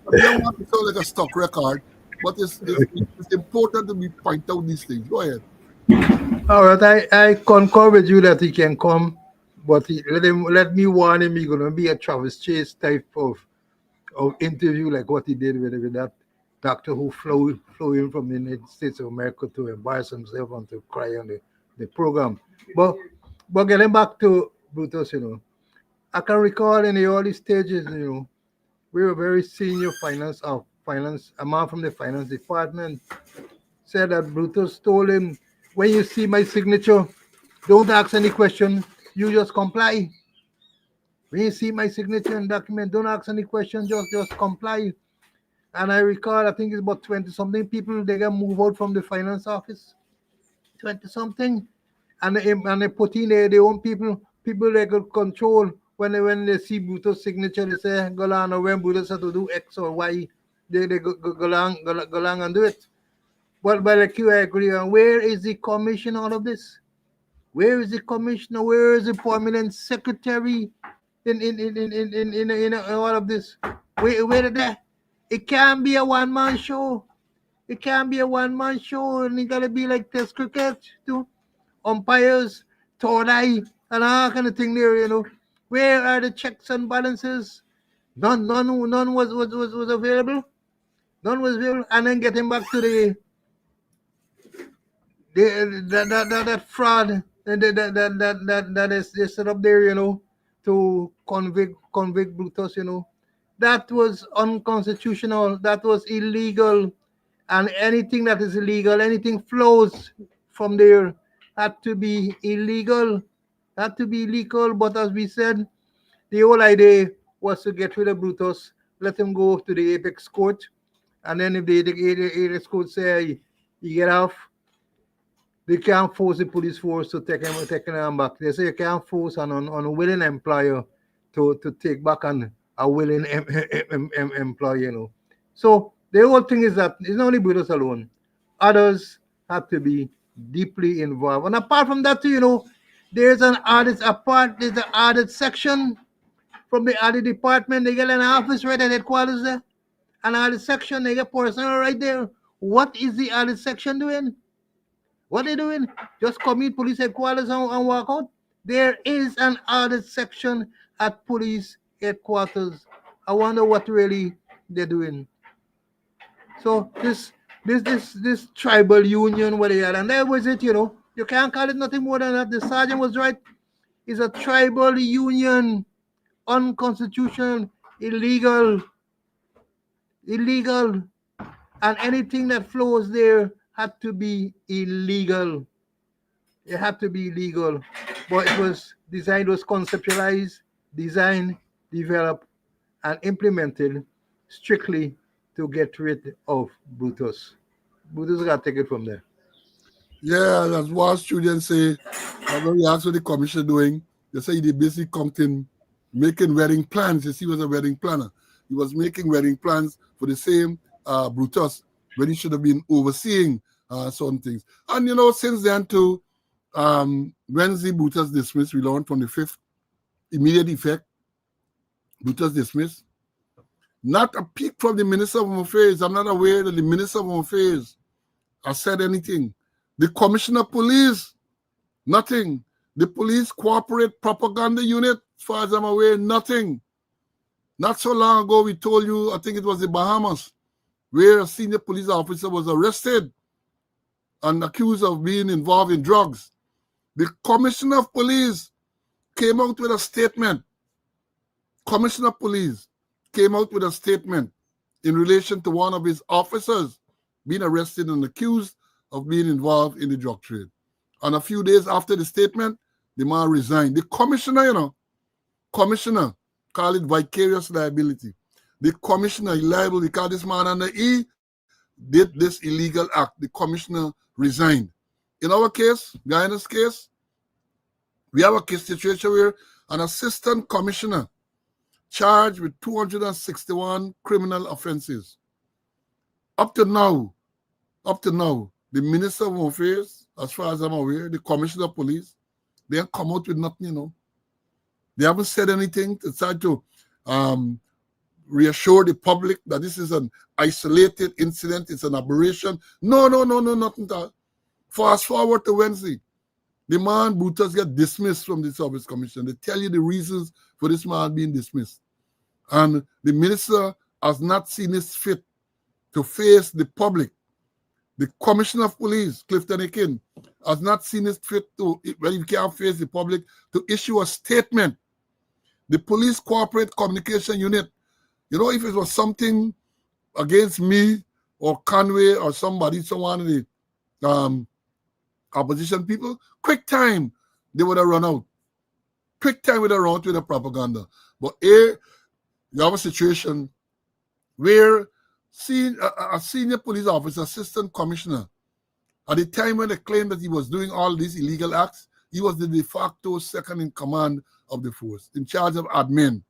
But you don't want to sound like a stock record, but it's important to point out these things. Go ahead. All right, I concur with you that he can come, but let me warn him he's going to be a Travis Chase type of interview like what he did with that doctor who flew in from the United States of America to embarrass himself and to cry on the program. But getting back to Brutus, I can recall in the early stages, we were very senior finance, a man from the finance department said that Brutus told him, when you see my signature, don't ask any question, you just comply. When you see my signature and document, don't ask any questions, just comply. And I recall, I think it's about 20 something people, they got moved out from the finance office. 20 something. And they put in their own people they could control. When they see Brutus' signature, they say, go along, or when Brutus had to do X or Y, they go along and do it. But by the Q, I agree. And where is the commission all of this? Where is the commissioner? Where is the permanent secretary in all of this? Where did that? It can't be a one-man show. It can't be a one-man show, and it gotta be like test cricket too. Umpires, third eye, and all kind of thing there. Where are the checks and balances? None was available. None was available, and then getting back to that fraud that is they set up there, to convict Brutus, that was unconstitutional. That was illegal, and anything that is illegal, anything flows from there, had to be illegal. Had to be illegal. But as we said, the whole idea was to get rid of Brutus, let him go to the apex court, and then if the apex court say you get off, they can't force the police force to take him back. They say you can't force an unwilling employer to take back a willing employee. So the whole thing is that it's not only Brutus alone. Others have to be deeply involved. And apart from that, too, there's an audit section from the audit department. They get an office right at headquarters there. An audit section, they get personnel right there. What is the audit section doing? What they doing? Just commit police headquarters and walk out? There is an audit section at police headquarters. I wonder what really they're doing. So this tribal union, what they had, and that was it. You can't call it nothing more than that. The sergeant was right. It's a tribal union, unconstitutional, illegal, and anything that flows there had to be illegal. It had to be illegal, but it was designed, was conceptualized, designed, developed, and implemented strictly to get rid of Brutus. Brutus got to take it from there. Yeah, that's what students say. When we ask what the commission doing, they say they basically counting, making wedding plans. You see, he was a wedding planner. He was making wedding plans for the same Brutus, when he should have been overseeing certain things. And since then too, Wednesday Brutus dismissed, we learned on the 5th, immediate effect, Brutus dismissed. Not a peep from the Minister of Home Affairs. I'm not aware that the Minister of Home Affairs has said anything. The Commissioner of Police, nothing. The Police Corporate Propaganda Unit, as far as I'm aware, nothing. Not so long ago, we told you, I think it was the Bahamas, where a senior police officer was arrested and accused of being involved in drugs. The Commissioner of Police came out with a statement. Commissioner of Police came out with a statement in relation to one of his officers being arrested and accused of being involved in the drug trade. And a few days after the statement, the man resigned. The commissioner, commissioner, call it vicarious liability. The commissioner is liable because this man under E did this illegal act. The commissioner resigned. In our case, Guyana's case, we have a case situation where an assistant commissioner charged with 261 criminal offenses. Up to now, the Minister of Home Affairs, as far as I'm aware, the Commissioner of Police, they have come out with nothing, They haven't said anything to try to reassure the public that this is an isolated incident, it's an aberration. No, nothing. Fast forward to Wednesday. The man, Brutus, get dismissed from the Service Commission. They tell you the reasons for this man being dismissed. And the minister has not seen it fit to face the public. The Commissioner of Police, Clifton Akin, has not seen it fit to, when he can't face the public, to issue a statement. The Police Corporate Communication Unit, if it was something against me or Conway or someone in the opposition people, quick time, they would have run out. quick time with around with the propaganda. But you have a situation where a senior police officer, assistant commissioner, at the time when they claimed that he was doing all these illegal acts, he was the de facto second in command of the force, in charge of admin.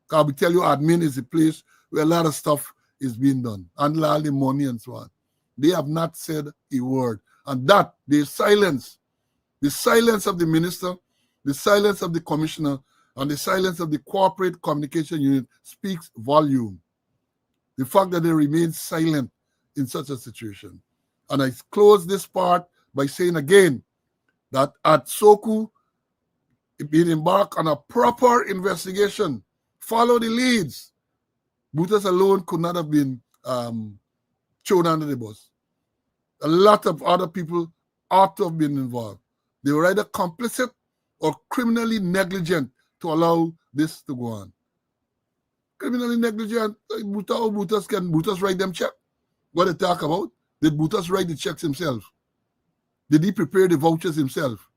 Because we tell you, admin is the place where a lot of stuff is being done, and all the money and so on. They have not said a word. And that, the silence of the minister, the silence of the commissioner, and the silence of the corporate communication unit speaks volume. The fact that they remain silent in such a situation. And I close this part by saying again that at Soku, being embarked on a proper investigation, follow the leads. Brutus alone could not have been thrown under the bus. A lot of other people ought to have been involved. They were either complicit or criminally negligent to allow this to go on. Criminally negligent, can Brutus write them check? What they talk about? Did Brutus write the checks himself? Did he prepare the vouchers himself?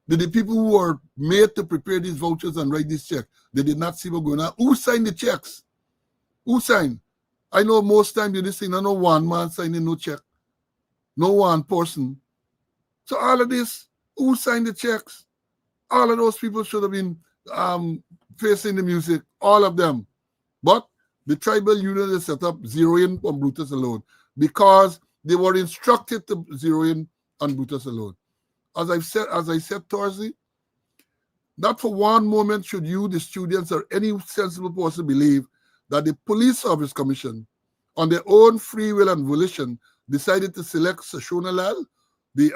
Did the people who were made to prepare these vouchers and write these checks, they did not see what going on? Who signed the checks? Who signed? I know most times you this thing, I know one man signing no check. No one person. So all of this, who signed the checks? All of those people should have been facing the music, all of them. But the tribal union is set up zeroing on Brutus alone because they were instructed to zero in on Brutus alone. As I said Thursday, not for one moment should you, the students, or any sensible person believe that the Police Service Commission, on their own free will and volition, decided to select Sashona Lal, the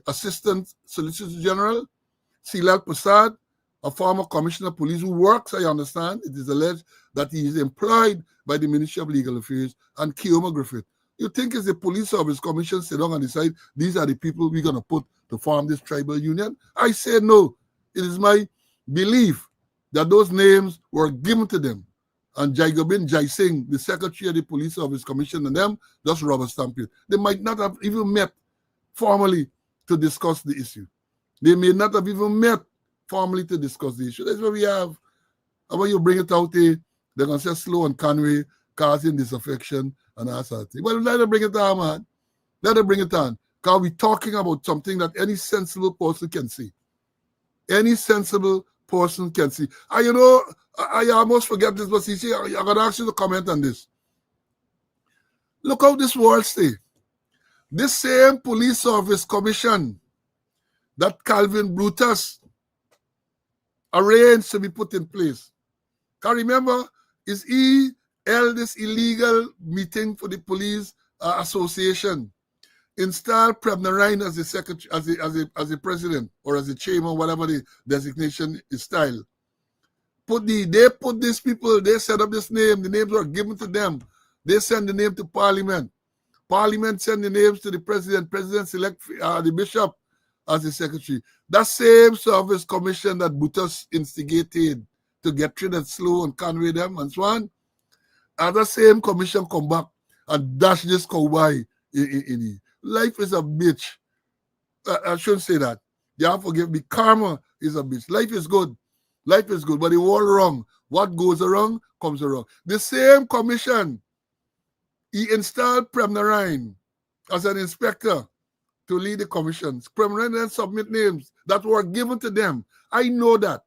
Assistant Solicitor General, Silal Prasad, a former Commissioner of Police who works, I understand, it is alleged that he is employed by the Ministry of Legal Affairs, and Kioma Griffith. You think it's the Police Service Commission sit down and decide these are the people we're going to put to form this tribal union? I say no. It is my belief that those names were given to them. And Jaigobin Jai Singh, the Secretary of the Police Service Commission, and them just rubber stamp it. They might not have even met formally to discuss the issue. They may not have even met formally to discuss the issue. That's what we have. And when you bring it out there, they're going to say Slow and Conway causing disaffection and all sort of things. Well, let them bring it on, man. Let them bring it on. Because we're talking about something that any sensible person can see. Any sensible person can see. And you know, I almost forget this, but see, I'm going to ask you to comment on this. Look how this world stay. This same Police Service Commission that Calvin Brutus arranged to be put in place. Can remember, is he held this illegal meeting for the police association, installed Prebnerine as the secretary, as the president, or as the chairman, whatever the designation is styled. They put these people, they set up this name, the names were given to them. They send the name to Parliament. Parliament send the names to the president. President select the bishop as the secretary. That same service commission that Brutus instigated to get rid of Slow and Conway them and so on, and that same commission come back and dash this cowboy in. Life is a bitch. I shouldn't say that. You have to forgive me. Karma is a bitch. Life is good. Life is good, but the world wrong. What goes wrong comes wrong. The same commission, he installed Prebnerine as an inspector to lead the commissions. Prebnerine then submit names that were given to them. I know that.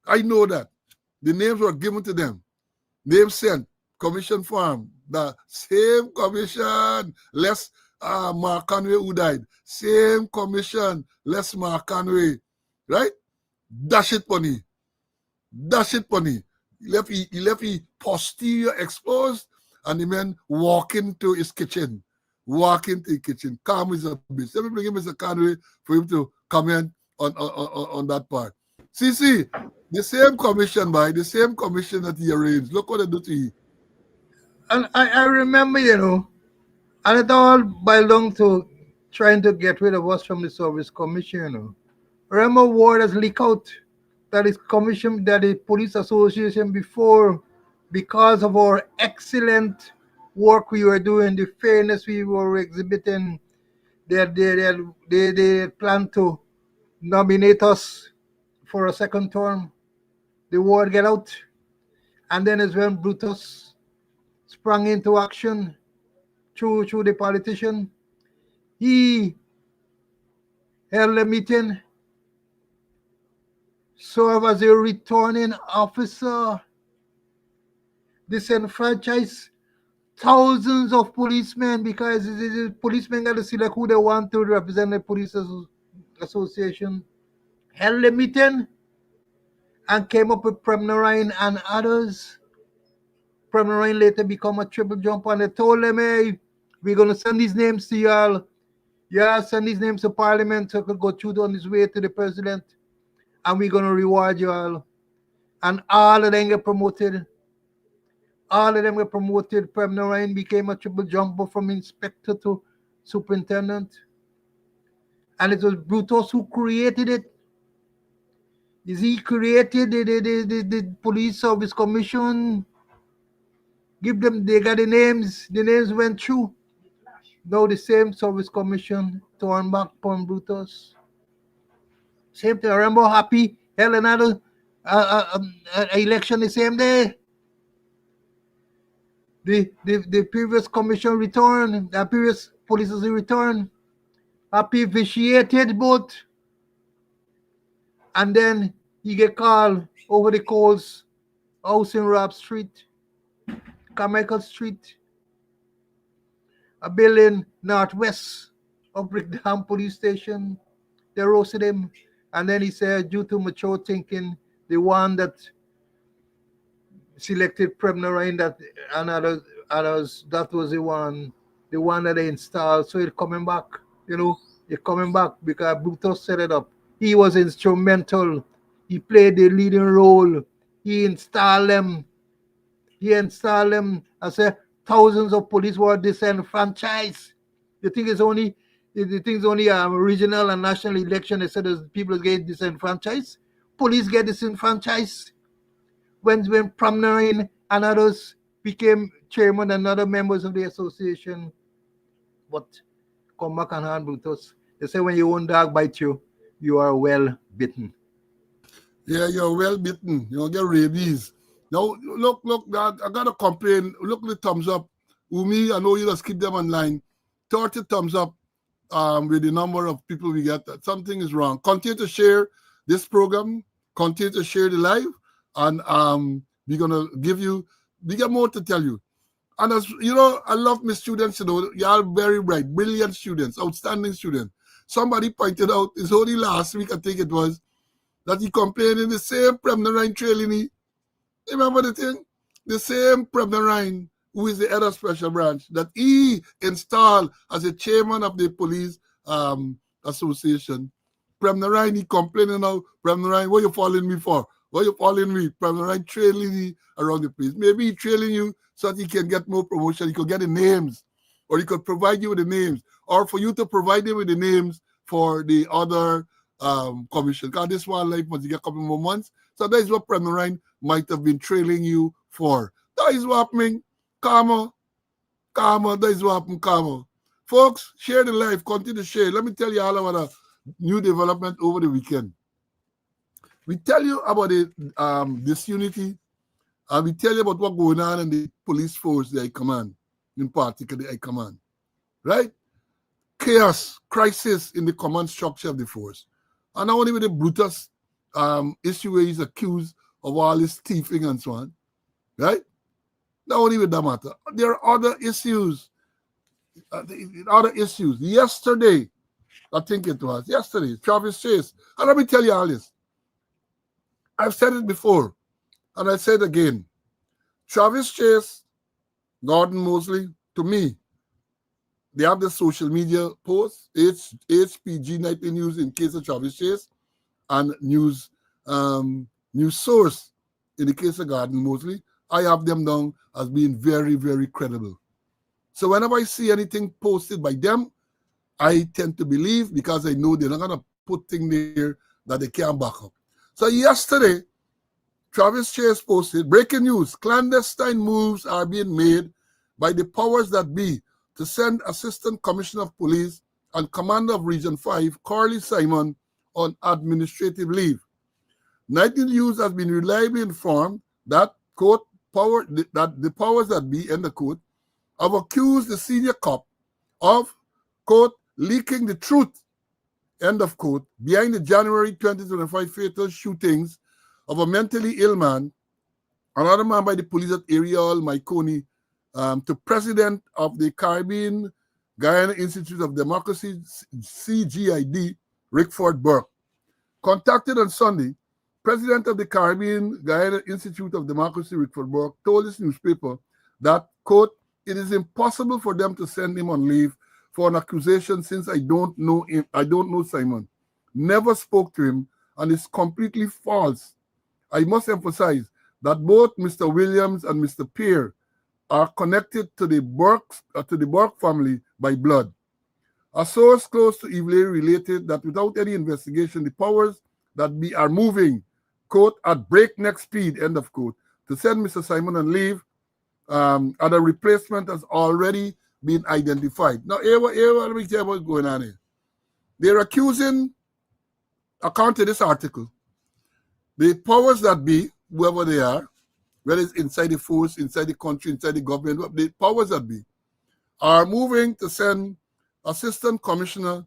The names were given to them. Names sent. Commission form. The same commission, less Mark Conway who died. Same commission, less Mark Conway. Right? Dash it funny. He left his posterior exposed, and the man walk into his kitchen. Calm is a bitch. Let me bring him Mr. Conway for him to comment on that part. See, the same commission that he arranged. Look what they do to you. And I remember, and it all boiled down to trying to get rid of us from the service commission, Remember word has leaked out that the police association before, because of our excellent work we were doing, the fairness we were exhibiting, they plan to nominate us for a second term. The word get out. And then is when Brutus sprang into action through the politician. He held a meeting, served as a returning officer, disenfranchised thousands of policemen because the policemen got to select who they want to represent the police association. Held a meeting and came up with Premnerine and others. Premnerine later become a triple jumper, and they told them, hey, we're going to send these names to y'all. Yeah, send these names to Parliament so it could go through on his way to the president, and we're going to reward y'all. And all of them get promoted. All of them were promoted. Premnerine became a triple jumper from inspector to superintendent. And it was Brutus who created it. Is he created the police service commission? Give them, they got the names went through. Now the same service commission turned back upon Brutus. Same thing. I remember Happy held another election the same day. The previous commission returned, the previous police returned. Happy vitiated both. And then he get called over the coals, house in Rob Street, Carmichael Street, a building northwest of Brickdam police station. They roasted him. And then he said, due to mature thinking, the one that selected Premnerine, that and others, that was the one that they installed. So it's coming back, it's coming back because Brutus set it up. He was instrumental. He played the leading role. He installed them. I said thousands of police were disenfranchised. You think it's only regional and national election? They said people get disenfranchised. Police get disenfranchised. When Premnerine and others became chairman and other members of the association, but come back and hand Brutus. They say when your own dog bites you, you are well bitten. Yeah, you're well bitten. You don't get rabies. Now, look, I got to complain. Look at the thumbs up. Umi, I know you just keep them online. 30 thumbs up with the number of people we get. Something is wrong. Continue to share this program. Continue to share the live. And we're going to we got more to tell you. And as you know, I love my students, you are very bright, brilliant students, outstanding students. Somebody pointed out, it's only last week, I think it was, that he complained in the same Premnerine training. Remember the thing? The same Premnerine, who is the head of special branch, that he installed as a chairman of the police association. Premnerine, he complaining now, Premnerine, what you following me for? What you following me? Premnerine trailing me around the place. Maybe he trailing you so that he can get more promotion. He could get the names, or he could provide you with the names, or for you to provide him with the names for the other commission. Because this one life must get a couple more months. So that is what Premnerine might have been trailing you for. That is what happening. Karma, that is what happened, karma. Folks, share the live, continue to share. Let me tell you all about a new development over the weekend. We tell you about the disunity, and we tell you about what's going on in the police force, the High Command, in particular the High Command, right? Chaos, crisis in the command structure of the force. And not only with the Brutus issue where he's accused of all this thieving and so on, right? Not only with that matter. There are other issues. Yesterday, I think it was, Travis Chase. And let me tell you all this. I've said it before, and I say it again. Travis Chase, Gordon Mosley, to me, they have the social media posts, HPG 19 News in case of Travis Chase, and news source in the case of Gordon Mosley. I have them down as being very, very credible. So whenever I see anything posted by them, I tend to believe because I know they're not going to put things there that they can't back up. So yesterday, Travis Chase posted, breaking news, clandestine moves are being made by the powers that be to send Assistant Commissioner of Police and Commander of Region 5, Corley Simon, on administrative leave. Nightly News has been reliably informed that, quote, that the powers that be, end of quote, have accused the senior cop of, quote, leaking the truth, end of quote, behind the January 2025 fatal shootings of a mentally ill man, another man by the police at Ariel Maikoni, to president of the Caribbean Guyana Institute of Democracy, CGID, Rickford Burke. Contacted on Sunday, President of the Caribbean Guyana Institute of Democracy, Rickford Burke, told his newspaper that, quote, it is impossible for them to send him on leave for an accusation since I don't know him. I don't know Simon. Never spoke to him, and it's completely false. I must emphasize that both Mr. Williams and Mr. Pierre are connected to the Burke family by blood. A source close to Ivlay related that without any investigation, the powers that be are moving, quote, at breakneck speed, end of quote, to send Mr. Simon on leave, and a replacement has already been identified. Now, let me tell you what's going on here. They're accusing, according to this article, the powers that be, whoever they are, whether it's inside the force, inside the country, inside the government, the powers that be, are moving to send Assistant Commissioner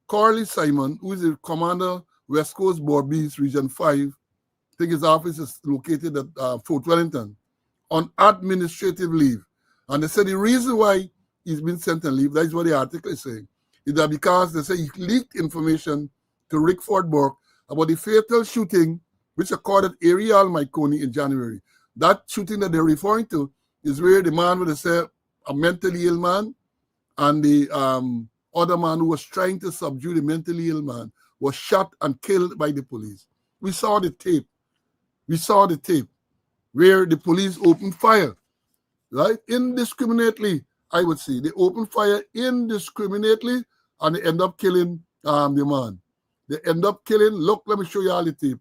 Corley Simon, who is the Commander, West Coast Borbis, Region 5, I think his office is located at Fort Wellington, on administrative leave. And they said the reason why he's been sent on leave, that's what the article is saying, is that because they say he leaked information to Rickford Burke about the fatal shooting which occurred at Ariel Maikoni in January. That shooting that they're referring to is where the man, would say, a mentally ill man, and the other man who was trying to subdue the mentally ill man was shot and killed by the police. We saw the tape. We saw the tape where the police opened fire, right? Indiscriminately, I would say. They opened fire indiscriminately and they end up killing the man. They end up killing, look, let me show you all the tape.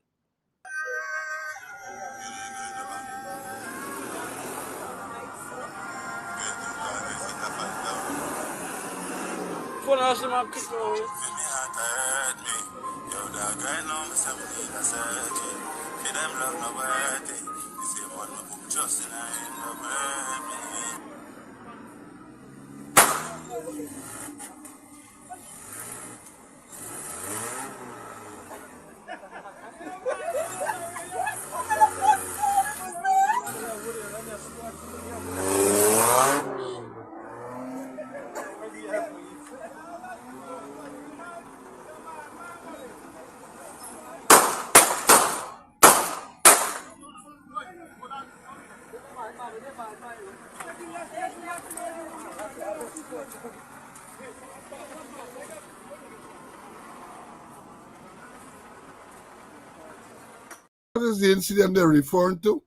What is the incident they're referring to?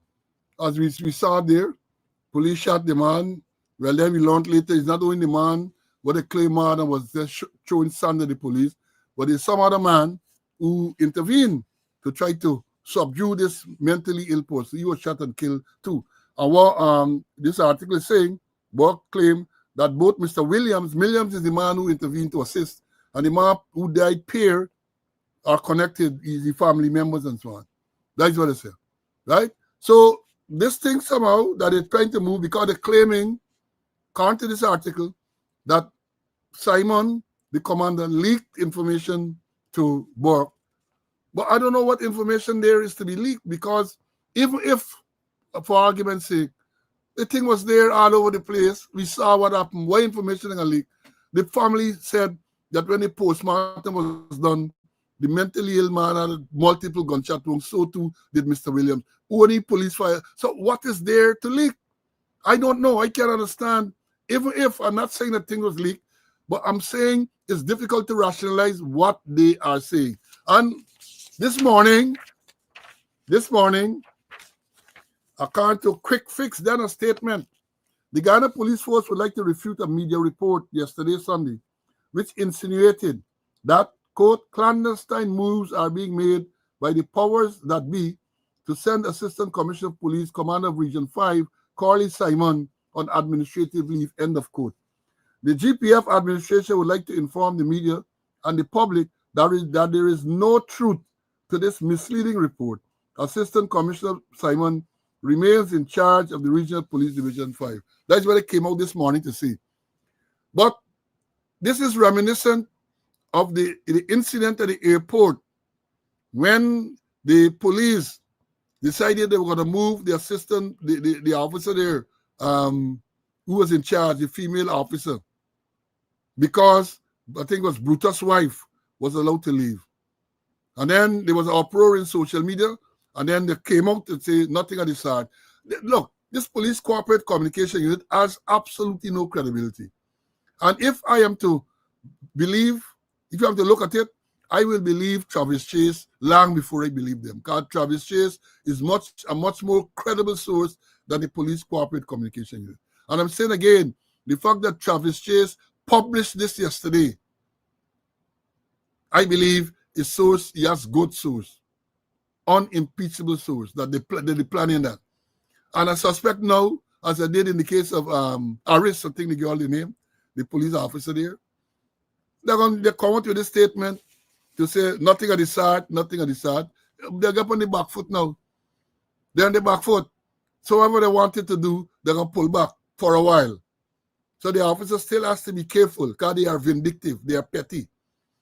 As we saw there, police shot the man. Well, then we learned later it's not only the man, what they claim man was just showing son to the police, but there's some other man who intervened to try to subdue this mentally ill person. He was shot and killed too. And what this article is saying, Burke claimed that both Mr. Williams is the man who intervened to assist, and the man who died, Pierre, are connected, the family members and so on. That's what it said, right? So this thing somehow that they're trying to move because they're claiming, according to this article, that Simon, the commander, leaked information to Burke. But I don't know what information there is to be leaked because if for argument's sake, the thing was there all over the place. We saw what happened. Why information got leaked? The family said that when the postmortem was done, the mentally ill man had multiple gunshot wounds. So too did Mr. Williams. Only police fire. So what is there to leak? I don't know. I can't understand. If I'm not saying that thing was leaked, but I'm saying it's difficult to rationalize what they are saying. And this morning, according to Quick Fix, done a statement. The Ghana Police Force would like to refute a media report yesterday, Sunday, which insinuated that, quote, clandestine moves are being made by the powers that be to send Assistant Commissioner of Police, Commander of Region 5, Corley Simon, on administrative leave, end of quote. The GPF administration would like to inform the media and the public that there is no truth to this misleading report, Assistant Commissioner Simon remains in charge of the Regional Police Division 5. That's what it came out this morning to say. But this is reminiscent of the incident at the airport when the police decided they were going to move the assistant, the officer there, who was in charge, the female officer, because I think it was Brutus' wife was allowed to leave. And then there was an uproar in social media, and then they came out to say nothing of the sort. Look, this police corporate communication unit has absolutely no credibility. And if I am to believe, if you have to look at it, I will believe Travis Chase long before I believe them. Because Travis Chase is a much more credible source than the police corporate communication unit. And I'm saying again, the fact that Travis Chase published this yesterday, I believe is source, he has good source, unimpeachable source, that they're planning that. And I suspect now, as I did in the case of Aris, I think the girl, the name, the police officer there, they come out with a statement to say nothing of the sort, nothing of the sort. They're up on the back foot now. They're on the back foot. So whatever they wanted to do, they're going to pull back for a while. So the officer still has to be careful because they are vindictive, they are petty.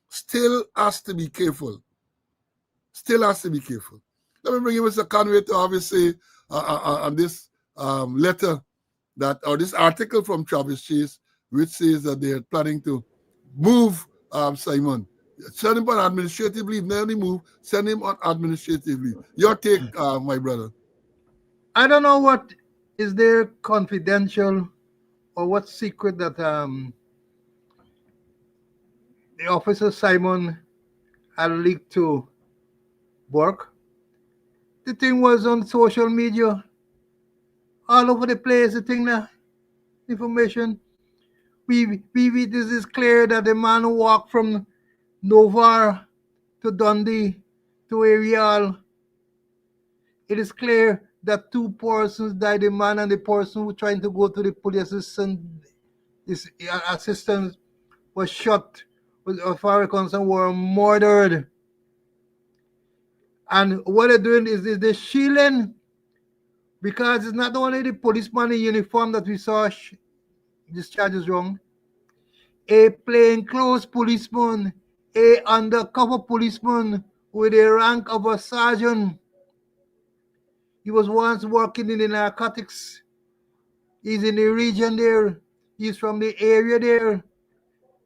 Still has to be careful. Still has to be careful. Let me bring you Mr. Conway to obviously on this letter or this article from Travis Chase, which says that they're planning to move Simon. Send him on administrative leave. Not only move, send him on administrative leave. Your take, my brother. I don't know what is there confidential or what secret that the officer Simon had leaked to work. The thing was on social media, all over the place. The thing, the information. This is clear that the man who walked from Novar to Dundee to Ariel. It is clear that two persons died, the man and the person who trying to go to the police assistant was shot, as far as concerned, were murdered. And what they're doing is they're shielding, because it's not only the policeman in uniform that we saw discharge is wrong. A plainclothes policeman, a undercover policeman with a rank of a sergeant. He was once working in the narcotics. He's in the region there. He's from the area there.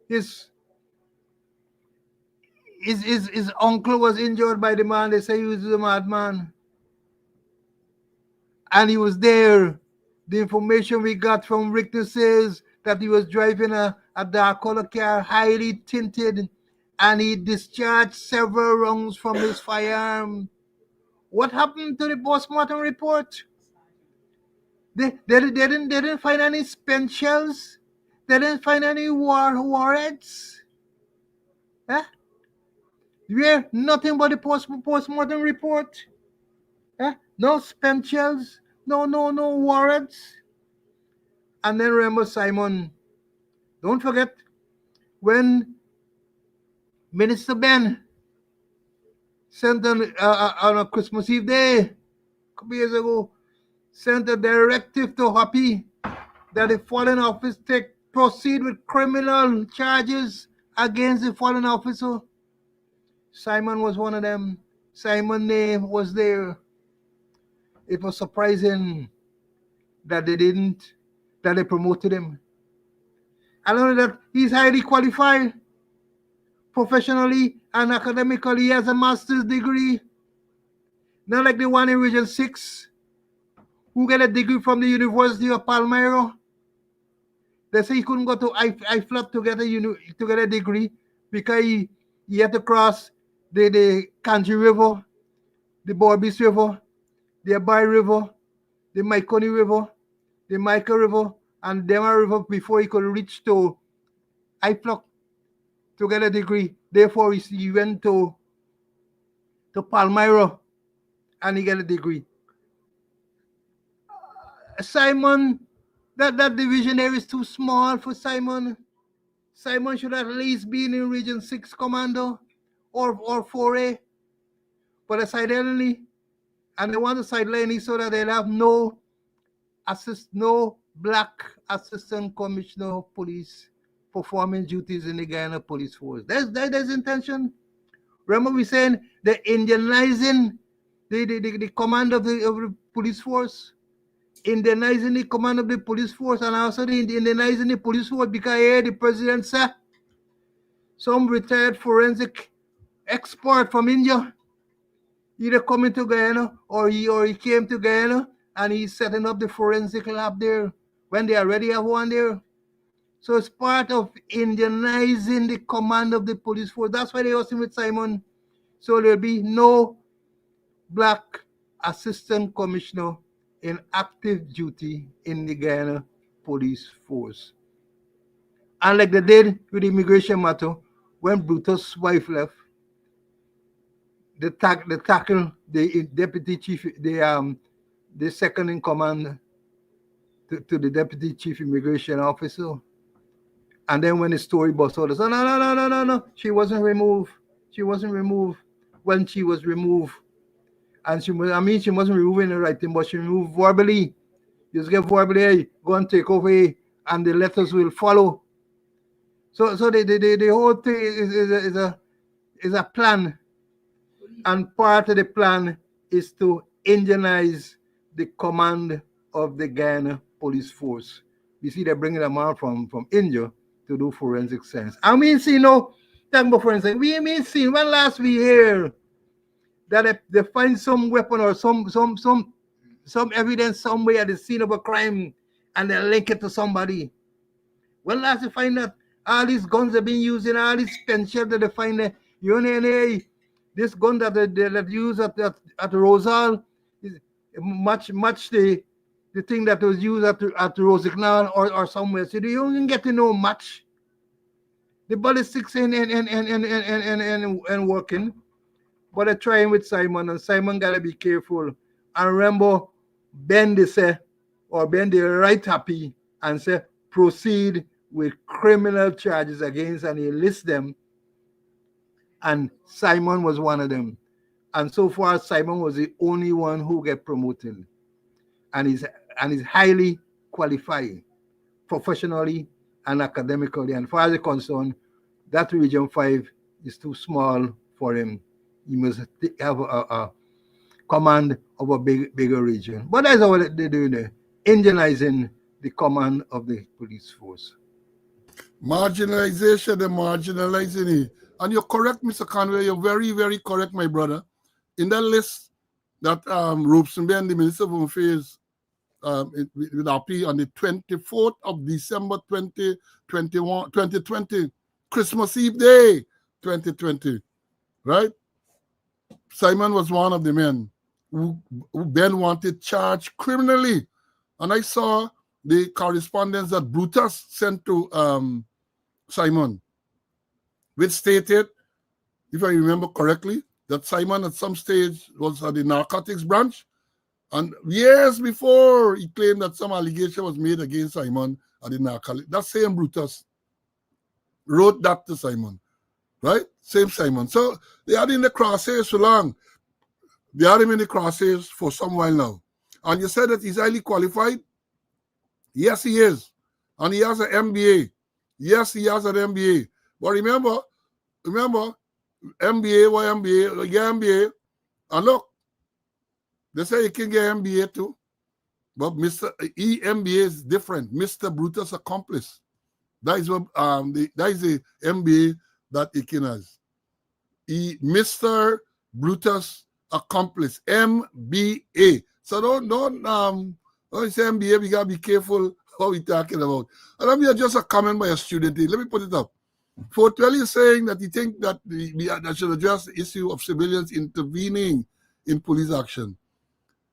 His uncle was injured by the man. They say he was a madman. And he was there. The information we got from Richter says that he was driving a dark color car, highly tinted, and he discharged several rounds from his firearm. What happened to the postmortem report? They didn't find any spent shells. They didn't find any warheads. Huh? Yeah, nothing but the postmortem report. Huh? No spent shells. No warheads. And then remember Simon. Don't forget when Minister Ben sent on a Christmas Eve day, a couple years ago, sent a directive to Happy that the foreign office proceed with criminal charges against the foreign officer. Simon was one of them. Simon's name was there. It was surprising that they promoted him. And only that, he's highly qualified professionally and academically. He has a master's degree. Not like the one in Region 6 who got a degree from the University of Palmyra. They say he couldn't go to IFLOT to get a degree because he had to cross the Kanji River, the Borbis River, the Abai River, the Maikoni River, the Maika River, and Dema River before he could reach to IFLOT to get a degree. Therefore, he went to Palmyra and he got a degree. Simon, that division there is too small for Simon. Simon should at least be in Region 6 Commando or 4A. But they sideline, and they want to sideline it so that they'll have no black assistant commissioner of police performing duties in the Guyana police force. There's intention. Remember we saying the Indianizing the command of the police force, Indianizing the command of the police force, and also the Indianizing the police force because here the president said some retired forensic expert from India either coming to Guyana or he came to Guyana and he's setting up the forensic lab there when they already have one there. So it's part of Indianizing the command of the police force. That's why they asked him with Simon. So there'll be no black assistant commissioner in active duty in the Guyana police force. And like they did with the immigration matter, when Brutus' wife left, they tackle the deputy chief, the second in command to the deputy chief immigration officer. And then when the story burst out, they said, no, she wasn't removed. She wasn't removed. When she was removed, and she wasn't removing the right thing, but she removed verbally. You just get verbally, hey, go and take over, and the letters will follow. So the whole thing is a plan, and part of the plan is to Indianize the command of the Guyana police force. You see, they're bringing them out from India to do forensic science. I mean, see, talking about forensic. We mean, see, when last we hear that they find some weapon or some evidence somewhere at the scene of a crime and they link it to somebody. When last you find that all these guns have been used in all these pensions that they find there, this gun that they use at Rosal is much the thing that was used at Rosignol or somewhere. So you don't get to know much. The ballistics and working, but they're trying with Simon, and Simon gotta be careful. And remember, bend the right happy and say proceed with criminal charges against, and he lists them. And Simon was one of them. And so far, Simon was the only one who get promoted. And he's highly qualified professionally and academically. And as far as it's concerned, that Region 5 is too small for him. He must have a command of a bigger region. But that's what they're doing there, Indianizing the command of the police force. Marginalization, they're marginalizing it. And you're correct, Mr. Conway. You're very, very correct, my brother. In that list that Robeson, the Minister of Home Affairs, with RP on the 24th of December 2020, Christmas Eve Day 2020, right? Simon was one of the men who then wanted charged criminally. And I saw the correspondence that Brutus sent to Simon, which stated, if I remember correctly, that Simon at some stage was at the narcotics branch. And years before, he claimed that some allegation was made against Simon at the narcotics. That same Brutus wrote that to Simon, right? Same Simon. So they had him in the crosshairs for long. They had him in the crosshairs for some while now. And you said that he's highly qualified? Yes, he is. And he has an MBA. Yes, he has an MBA. But remember, MBA, YMBA, get MBA. And look, they say you can get MBA too. But Mr. MBA is different. Mr. Brutus accomplice. That is what that is the MBA that he can has. Mr. Brutus accomplice, MBA. So don't say MBA, we gotta be careful what we're talking about. And I'm here just a comment by a student. Let me put it up. Fortwell is saying that he thinks that that should address the issue of civilians intervening in police action.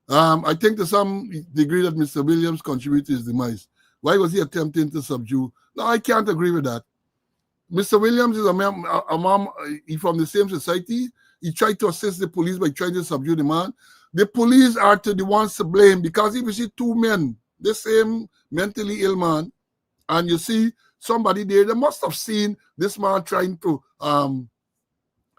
I think to some degree that Mr. Williams contributed to his demise. Why was he attempting to subdue? No, I can't agree with that. Mr. Williams is a man from the same society. He tried to assist the police by trying to subdue the man. The police are the ones to blame, because if you see two men, the same mentally ill man, and you see somebody there, they must have seen this man trying to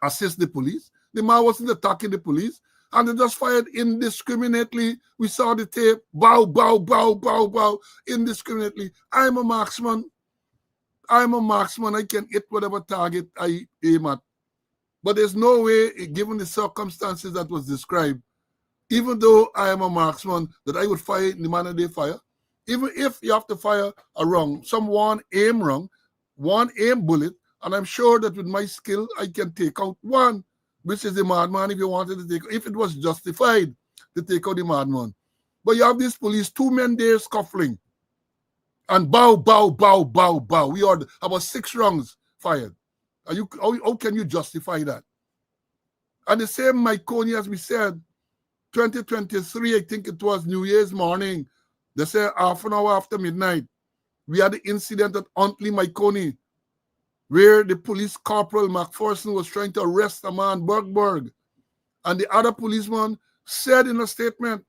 assist the police. The man wasn't attacking the police. And they just fired indiscriminately. We saw the tape. Bow, bow, bow, bow, bow. Indiscriminately. I'm a marksman. I'm a marksman. I can hit whatever target I aim at. But there's no way, given the circumstances that was described, even though I am a marksman, that I would fire in the manner they fire. Even if you have to fire a wrong, someone aim wrong, one aim bullet, and I'm sure that with my skill, I can take out one, which is the madman if you wanted to take, if it was justified to take out the madman. But you have this police, 2 men there scuffling, and bow, bow, bow, bow, bow. We are about 6 rounds fired. How can you justify that? And the same Myconi, as we said, 2023, I think it was New Year's morning, they say half an hour after midnight, we had the incident at Huntley, Myconi, where the police corporal McPherson was trying to arrest a man, Bergberg. And the other policeman said in a statement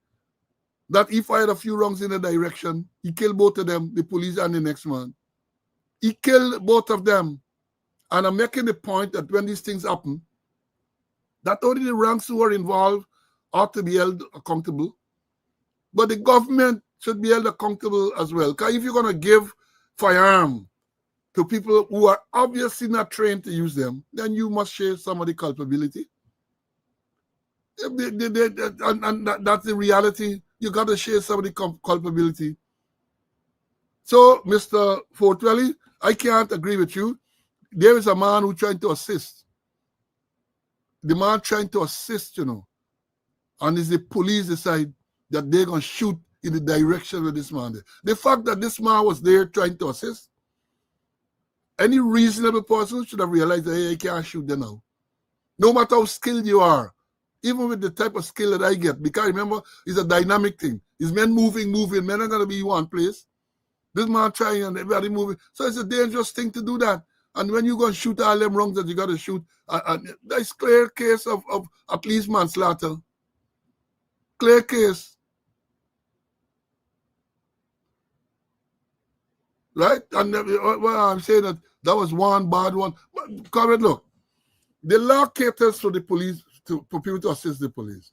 that he fired a few rounds in a direction. He killed both of them, the police and the next man. He killed both of them. And I'm making the point that when these things happen, not only the ranks who are involved ought to be held accountable, but the government should be held accountable as well. Because if you're going to give firearm to people who are obviously not trained to use them, then you must share some of the culpability. And that's the reality. You got to share some of the culpability. So, Mr. Fortwelly, I can't agree with you. There is a man who trying to assist. The man trying to assist, you know. And it's the police decide that they're going to shoot in the direction of this man. The fact that this man was there trying to assist, any reasonable person should have realized that, hey, I can't shoot them now. No matter how skilled you are, even with the type of skill that I get, because remember, it's a dynamic thing. It's men moving. Men are going to be in one place. This man trying and everybody moving. So it's a dangerous thing to do that. And when you go and shoot all them wrongs that you got to shoot, that's clear case of at least manslaughter. Clear case. Right? And well, I'm saying that was one bad one. But comment, look, the law caters for the police, for people to assist the police.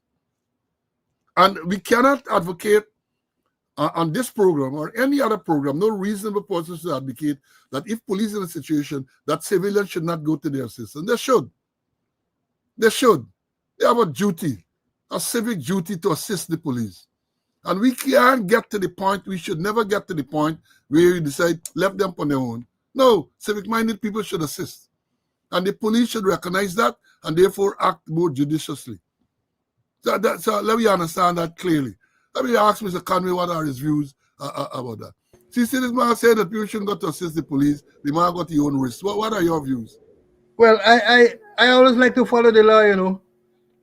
And we cannot advocate on this program or any other program, no reasonable person should advocate that if police in a situation, that civilians should not go to their assistance. They should. They should. They have a duty, a civic duty to assist the police. And we can't get to the point, we should never get to the point where we decide, left them on their own. No, civic-minded people should assist. And the police should recognize that and therefore act more judiciously. So let me understand that clearly. Let me ask Mr. Conway what are his views about that. See, this man said that people shouldn't go to assist the police. The man got his own risk. What are your views? Well, I always like to follow the law, you know.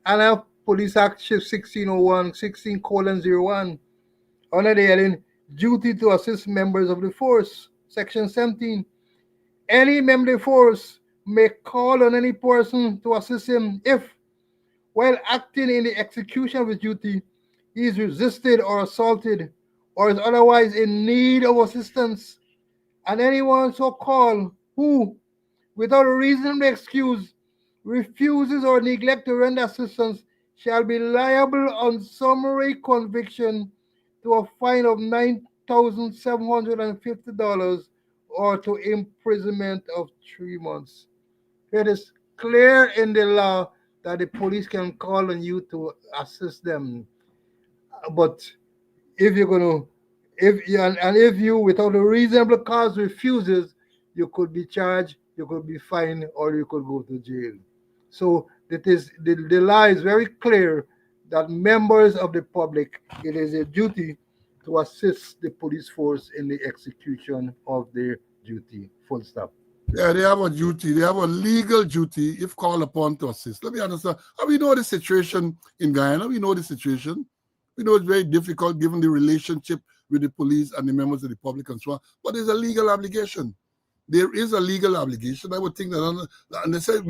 And I have Police Act 1601, 16:01. Under the heading, duty to assist members of the force. Section 17. Any member of the force may call on any person to assist him if, while acting in the execution of his duty, he is resisted or assaulted or is otherwise in need of assistance, and anyone so called who, without a reasonable excuse, refuses or neglects to render assistance shall be liable on summary conviction to a fine of $9,750 or to imprisonment of 3 months. It is clear in the law that the police can call on you to assist them. But if you're going to, if you without a reasonable cause refuses, you could be charged, you could be fined, or you could go to jail. So it is the law is very clear that members of the public, it is a duty to assist the police force in the execution of their duty. Full stop. Yeah, they have a duty. They have a legal duty if called upon to assist. Let me understand. We know the situation in Guyana. We know the situation. We know it's very difficult given the relationship with the police and the members of the public and so on. But there's a legal obligation. There is a legal obligation. I would think that, and they said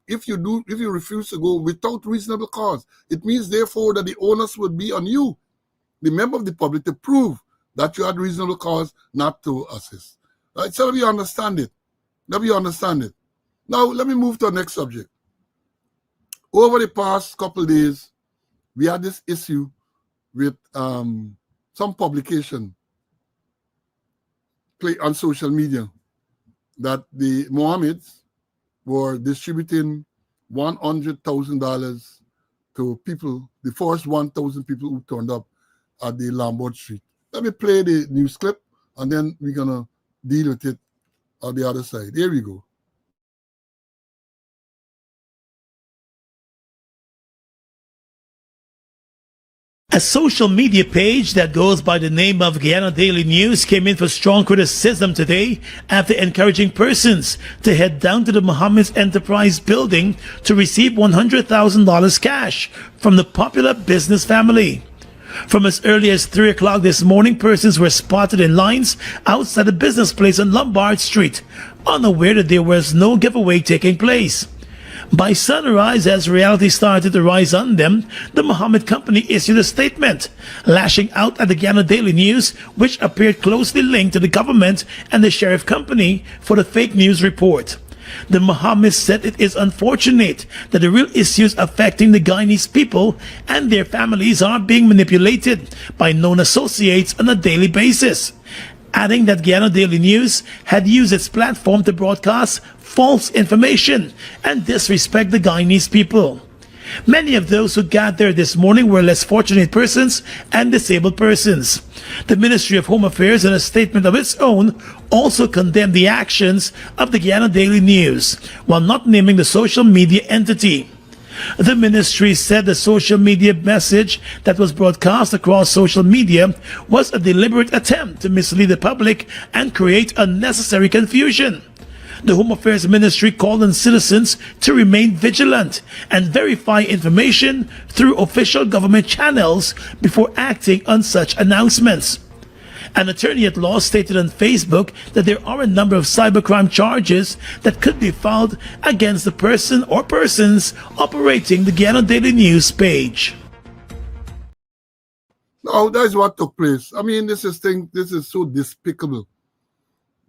if you refuse to go without reasonable cause, it means therefore that the onus would be on you, the member of the public, to prove that you had reasonable cause not to assist. Right? So let me understand it. Now, let me move to the next subject. over the past couple of days, we had this issue with some publication play on social media that the Mohammeds were distributing $100,000 to people, the first 1,000 people who turned up at the Lombard Street. Let me play the news clip, and then we're going to deal with it on the other side. Here we go. A social media page that goes by the name of Guyana Daily News came in for strong criticism today after encouraging persons to head down to the Mohammed's Enterprise building to receive $100,000 cash from the popular business family. From as early as 3 o'clock this morning, persons were spotted in lines outside the business place on Lombard Street, unaware that there was no giveaway taking place. By sunrise, as reality started to rise on them, the Mohammed Company issued a statement, lashing out at the Guyana Daily News, which appeared closely linked to the government and the Sheriff Company for the fake news report. The Mohammeds said it is unfortunate that the real issues affecting the Guyanese people and their families are being manipulated by known associates on a daily basis, adding that Guyana Daily News had used its platform to broadcast false information and disrespect the Guyanese people. Many of those who gathered this morning were less fortunate persons and disabled persons. The Ministry of Home Affairs, in a statement of its own, also condemned the actions of the Guyana Daily News, while not naming the social media entity. The ministry said the social media message that was broadcast across social media was a deliberate attempt to mislead the public and create unnecessary confusion. The Home Affairs Ministry called on citizens to remain vigilant and verify information through official government channels before acting on such announcements. An attorney at law stated on Facebook that there are a number of cybercrime charges that could be filed against the person or persons operating the Guyana Daily News page. Now, that is what took place. I mean, this is so despicable.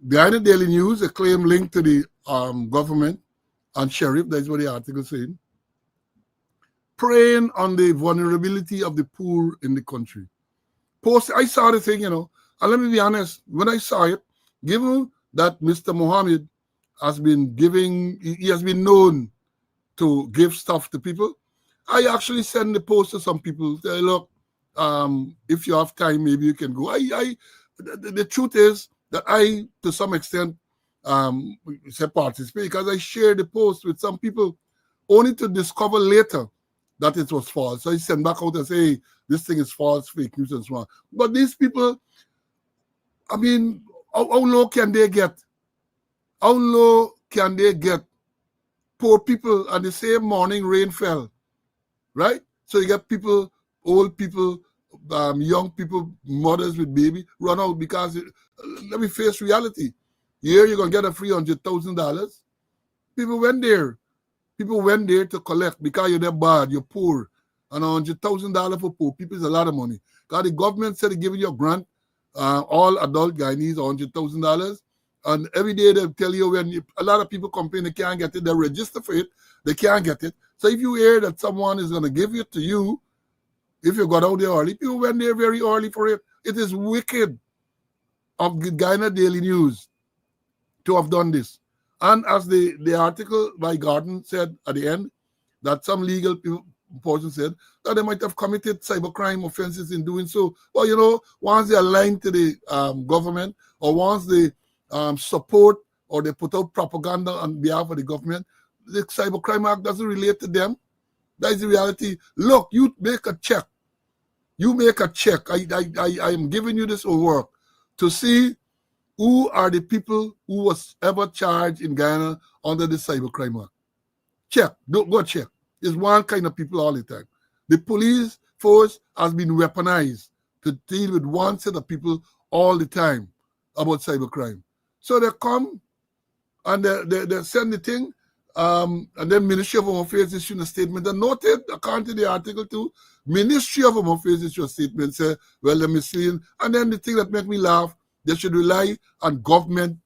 Guyana Daily News, a claim linked to the government and sheriff, that's what the article is saying, preying on the vulnerability of the poor in the country. I saw the thing, and let me be honest, when I saw it, given that Mr. Mohammed has been he has been known to give stuff to people, I actually send the post to some people, say, look, if you have time, maybe you can go. The truth is that I, to some extent, participate because I shared the post with some people only to discover later that it was false. So I send back out and say, hey, this thing is false, fake news and so on. But these people, I mean, how low can they get? How low can they get? Poor people, and the same morning rain fell, right? So you get people, old people, young people, mothers with baby, run out because, let me face reality. Here you're going to get a free $100,000. People went there. People went there to collect because you're that bad, you're poor. And $100,000 for poor people is a lot of money. Because the government said they're giving you a grant, all adult Guyanese $100,000. And every day they tell you a lot of people complain they can't get it, they register for it, they can't get it. So if you hear that someone is going to give it to you, if you got out there early, people went there very early for it. It is wicked of the Guyana Daily News to have done this. And as the article by Garden said at the end, that some legal person said that they might have committed cybercrime offenses in doing so. Well, once they align to the government, or once they support or they put out propaganda on behalf of the government, the Cybercrime Act doesn't relate to them. That is the reality. Look, you make a check. You make a check. I am giving you this work to see who are the people who was ever charged in Guyana under the Cybercrime Act. Check. Go check. There's one kind of people all the time. The police force has been weaponized to deal with one set of people all the time about cybercrime. So they come and they send the thing, and then Ministry of Home Affairs issued a statement and noted, according to the article 2, Ministry of Home Affairs issued a statement, say, well, they're misleading. And then the thing that makes me laugh, they should rely on government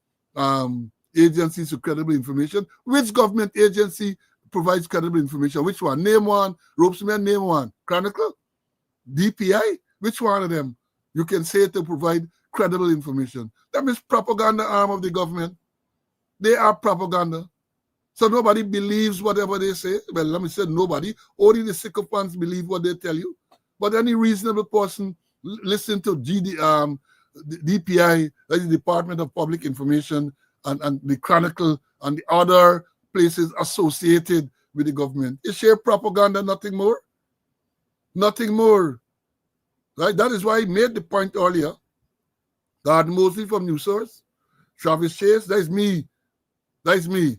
agencies for credible information. Which government agency provides credible information. Which one? Name one. Ropesman, name one. Chronicle? DPI? Which one of them you can say to provide credible information? That is propaganda arm of the government. They are propaganda. So nobody believes whatever they say. Well, let me say nobody. Only the sycophants believe what they tell you. But any reasonable person listen to DPI, that is the Department of Public Information, and the Chronicle, and the other places associated with the government. It's sheer propaganda, nothing more. Nothing more. Right? That is why I made the point earlier. God mostly from news source. Travis Chase, that is me. That is me.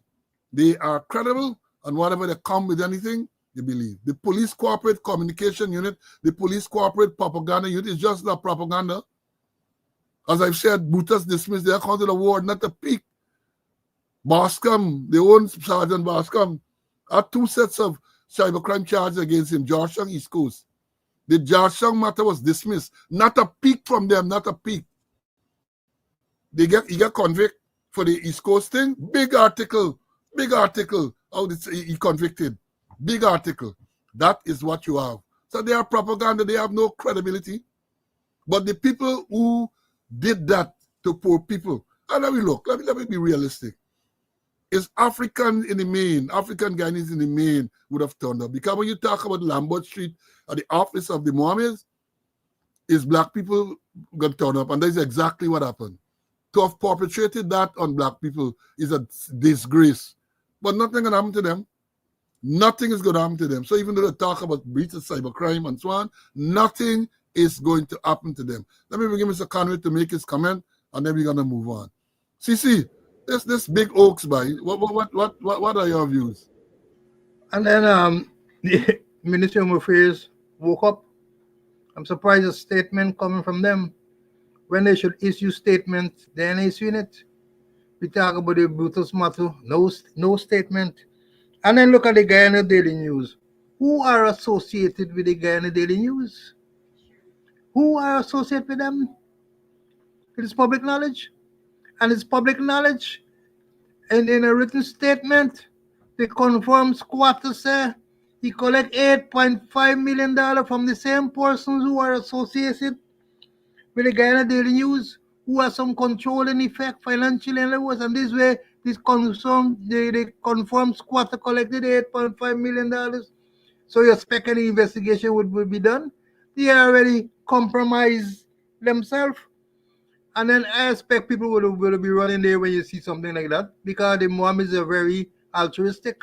They are credible, and whatever they come with anything, they believe. The police corporate communication unit, the police corporate propaganda unit is just not propaganda. As I've said, Brutus dismissed the account of the award, not a peak. Bascom, the own Sergeant Bascom, had 2 sets of cybercrime charges against him, Georgetown, East Coast. The Georgetown matter was dismissed. Not a peak from them, not a peak. He got convicted for the East Coast thing. Big article, how he convicted. Big article. That is what you have. So they are propaganda, they have no credibility. But the people who did that to poor people, and let me be realistic. Is African in the main, African Guyanese in the main would have turned up. Because when you talk about Lambert Street at the office of the Mohammeds, is black people going to turn up? And that's exactly what happened. To have perpetrated that on black people is a disgrace. But nothing going to happen to them. Nothing is going to happen to them. So even though they talk about breach of cybercrime and so on, nothing is going to happen to them. Let me begin Mr. Conway to make his comment, and then we're going to move on. CC, this big oaks by. What are your views? And then the Ministry of Home Affairs woke up. I'm surprised a statement coming from them. When they should issue statements, they ain't issuing it. We talk about the Brutus matter, no statement. And then look at the Guyana Daily News. Who are associated with the Guyana Daily News? Who are associated with them? It is public knowledge. And it's public knowledge. And in a written statement, the confirmed squatter said he collect $8.5 million from the same persons who are associated with the Guyana Daily News, who has some controlling effect financially and this way, the confirmed squatter collected $8.5 million. So you expect any investigation would be done? They already compromised themselves. And then I expect people will be running there when you see something like that, because the Mohammeds are very altruistic.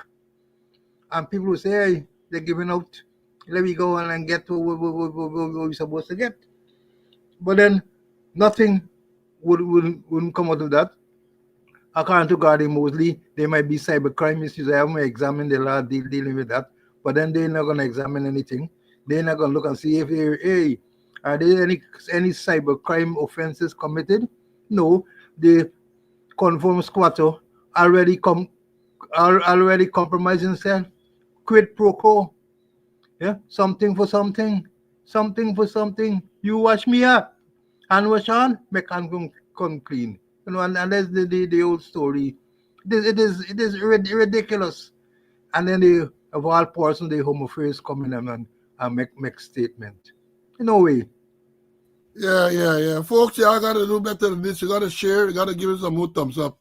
And people will say, hey, they're giving out, let me go and get to what we're supposed to get. But then nothing wouldn't come out of that. According to Gordon Mosley, there might be cybercrime issues. I haven't examined the law dealing with that. But then they're not going to examine anything. They're not going to look and see if are there any cybercrime offenses committed? No. The confirmed squatter already compromised himself. Quid pro quo. Yeah, something for something. Something for something. You wash me up. And wash on, make hand come clean. You know, and that's the old story. It is ridiculous. And then they, of all persons, the Home Affairs come in and make statement. No way. Yeah. Folks, y'all got to do better than this. You got to share. You got to give us some more thumbs up.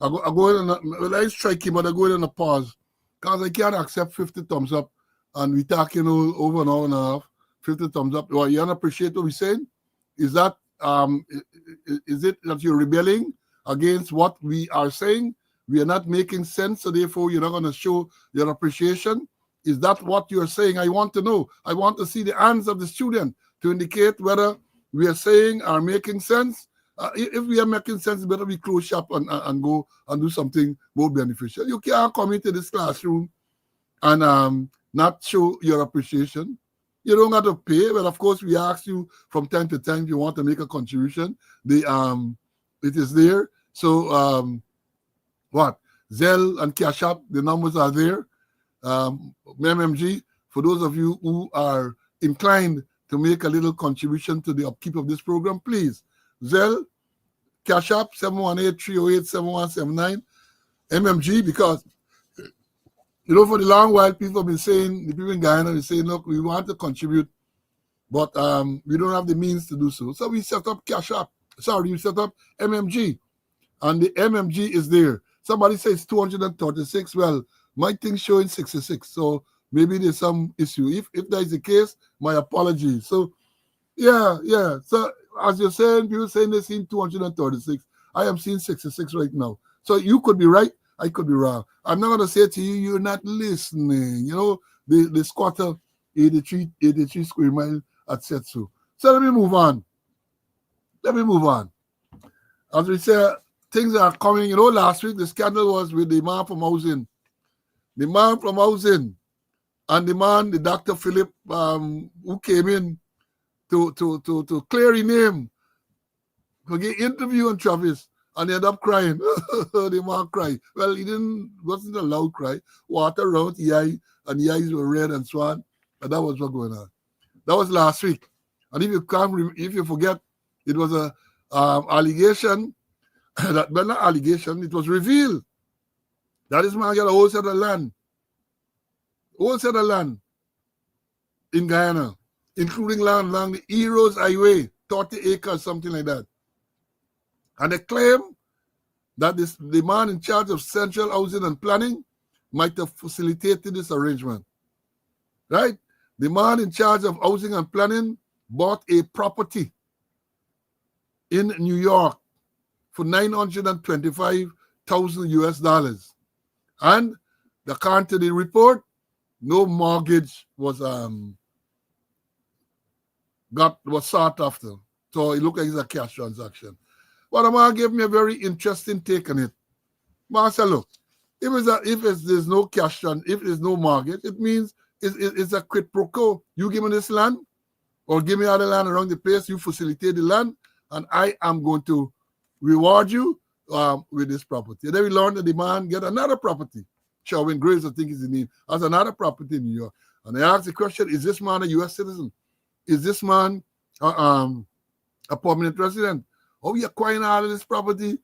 I go in and I strike him, but I go in a pause. Because I can't accept 50 thumbs up. And we talking over an hour and a half. 50 thumbs up. Well, you don't appreciate what we're saying? Is that is it that you're rebelling against what we are saying? We are not making sense, so therefore you're not going to show your appreciation? Is that what you're saying? I want to know. I want to see the hands of the student to indicate whether we are saying are making sense. If we are making sense, better we close shop and go and do something more beneficial. You can't come into this classroom and not show your appreciation. You don't have to pay, but of course we ask you from time to time if you want to make a contribution. It is there. So what? Zelle and Cash App, the numbers are there. MMG, for those of you who are inclined to make a little contribution to the upkeep of this program, please. Zelle, Cash App, 718-308-7179, MMG, because You know, for the long while, people have been saying, the people in Guyana are saying, look, we want to contribute, but we don't have the means to do so. So we set up Cash App. Sorry, we set up MMG. And the MMG is there. Somebody says 236. Well, my thing's showing 66. So maybe there's some issue. If that is the case, my apologies. So, yeah. So, as you're saying, people saying they're seeing 236. I am seeing 66 right now. So you could be right. I could be wrong. I'm not going to say to you, you're not listening. You know, the squatter, 83 square mile at Setsu. So let me move on. As we say, things are coming. You know, last week the scandal was with the man from housing. And the Dr. Philip, who came in to clear his name, to get interview on Travis, and he ended up crying. The man cried. Well, he wasn't a loud cry. Water around the eye, and the eyes were red and so on. And that was what going on. That was last week. And if you forget, it was a allegation. Well, not allegation. It was revealed that this man got a whole set of land in Guyana, including land along the Heroes Highway, 30 acres, something like that. And they claim that the man in charge of central housing and planning might have facilitated this arrangement. Right? The man in charge of housing and planning bought a property in New York for $925,000 US. And according to the report, no mortgage was sought after. So it looked like it's a cash transaction. But the man gave me a very interesting take on it. Man said, look, if there's no cash, if there's no mortgage, it means it's a quid pro quo. You give me this land, or give me other land around the place, you facilitate the land, and I am going to reward you with this property. And then we learned that the man get another property. Sherwin Graves, I think is the name, has another property in New York. And I asked the question, is this man a U.S. citizen? Is this man a permanent resident? Are we acquiring all of this property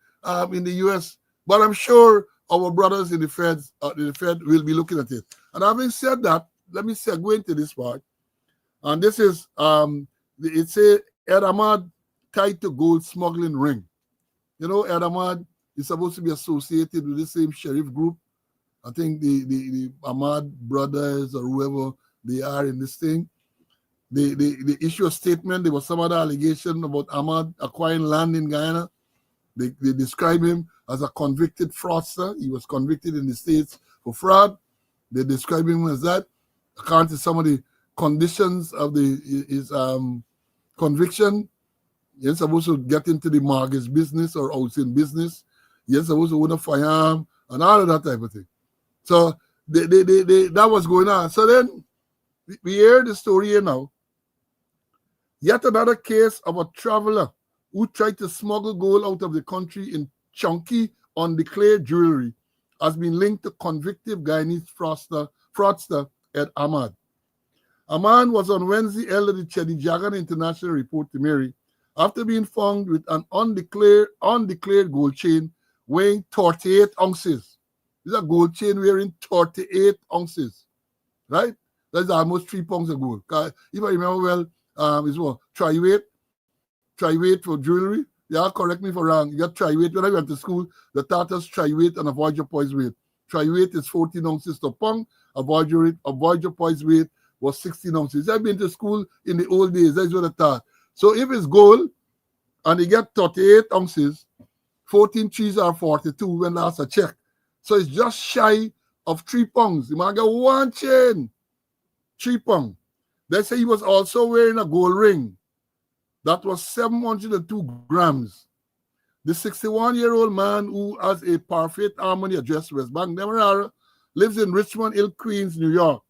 in the U.S.? But I'm sure our brothers in the Fed will be looking at it. And having said that, let me segue into this part. And this is, it's a Ed Ahmad tied to gold smuggling ring. You know, Ed Ahmad is supposed to be associated with the same sheriff group. I think the Ahmad brothers or whoever they are in this thing. They issue a statement. There was some other allegation about Ahmad acquiring land in Guyana. They describe him as a convicted fraudster. He was convicted in the States for fraud. They describe him as that. According to some of the conditions of his conviction, you're supposed to get into the mortgage business or housing business. You're supposed to own a firearm and all of that type of thing. So that was going on. So then we hear the story here now. Yet another case of a traveler who tried to smuggle gold out of the country in chunky, undeclared jewelry has been linked to convicted Guyanese fraudster Ed Ahmad. Ahmad was on Wednesday held at the Chedijagan International Report to Mary after being found with an undeclared gold chain weighing 38 ounces. This is a gold chain wearing 38 ounces, right? That's almost 3 pounds of gold. If I remember well, it's what? Tri-weight for jewelry. Yeah, correct me if I'm wrong. You got tri-weight. When I went to school, the taught us tri-weight and avoid your poise weight. Tri-weight is 14 ounces to pound. Avoid your poise weight was 16 ounces. I've been to school in the old days. That's what I thought. So if it's gold and you get 38 ounces, 14 trees are 42 when last I checked. So it's just shy of 3 pounds. You might get one chain, 3 pounds. They say he was also wearing a gold ring that was 702 grams. The 61-year-old man who has a Parfait Harmony address, West Bank, Demerara, lives in Richmond Hill, Queens, New York.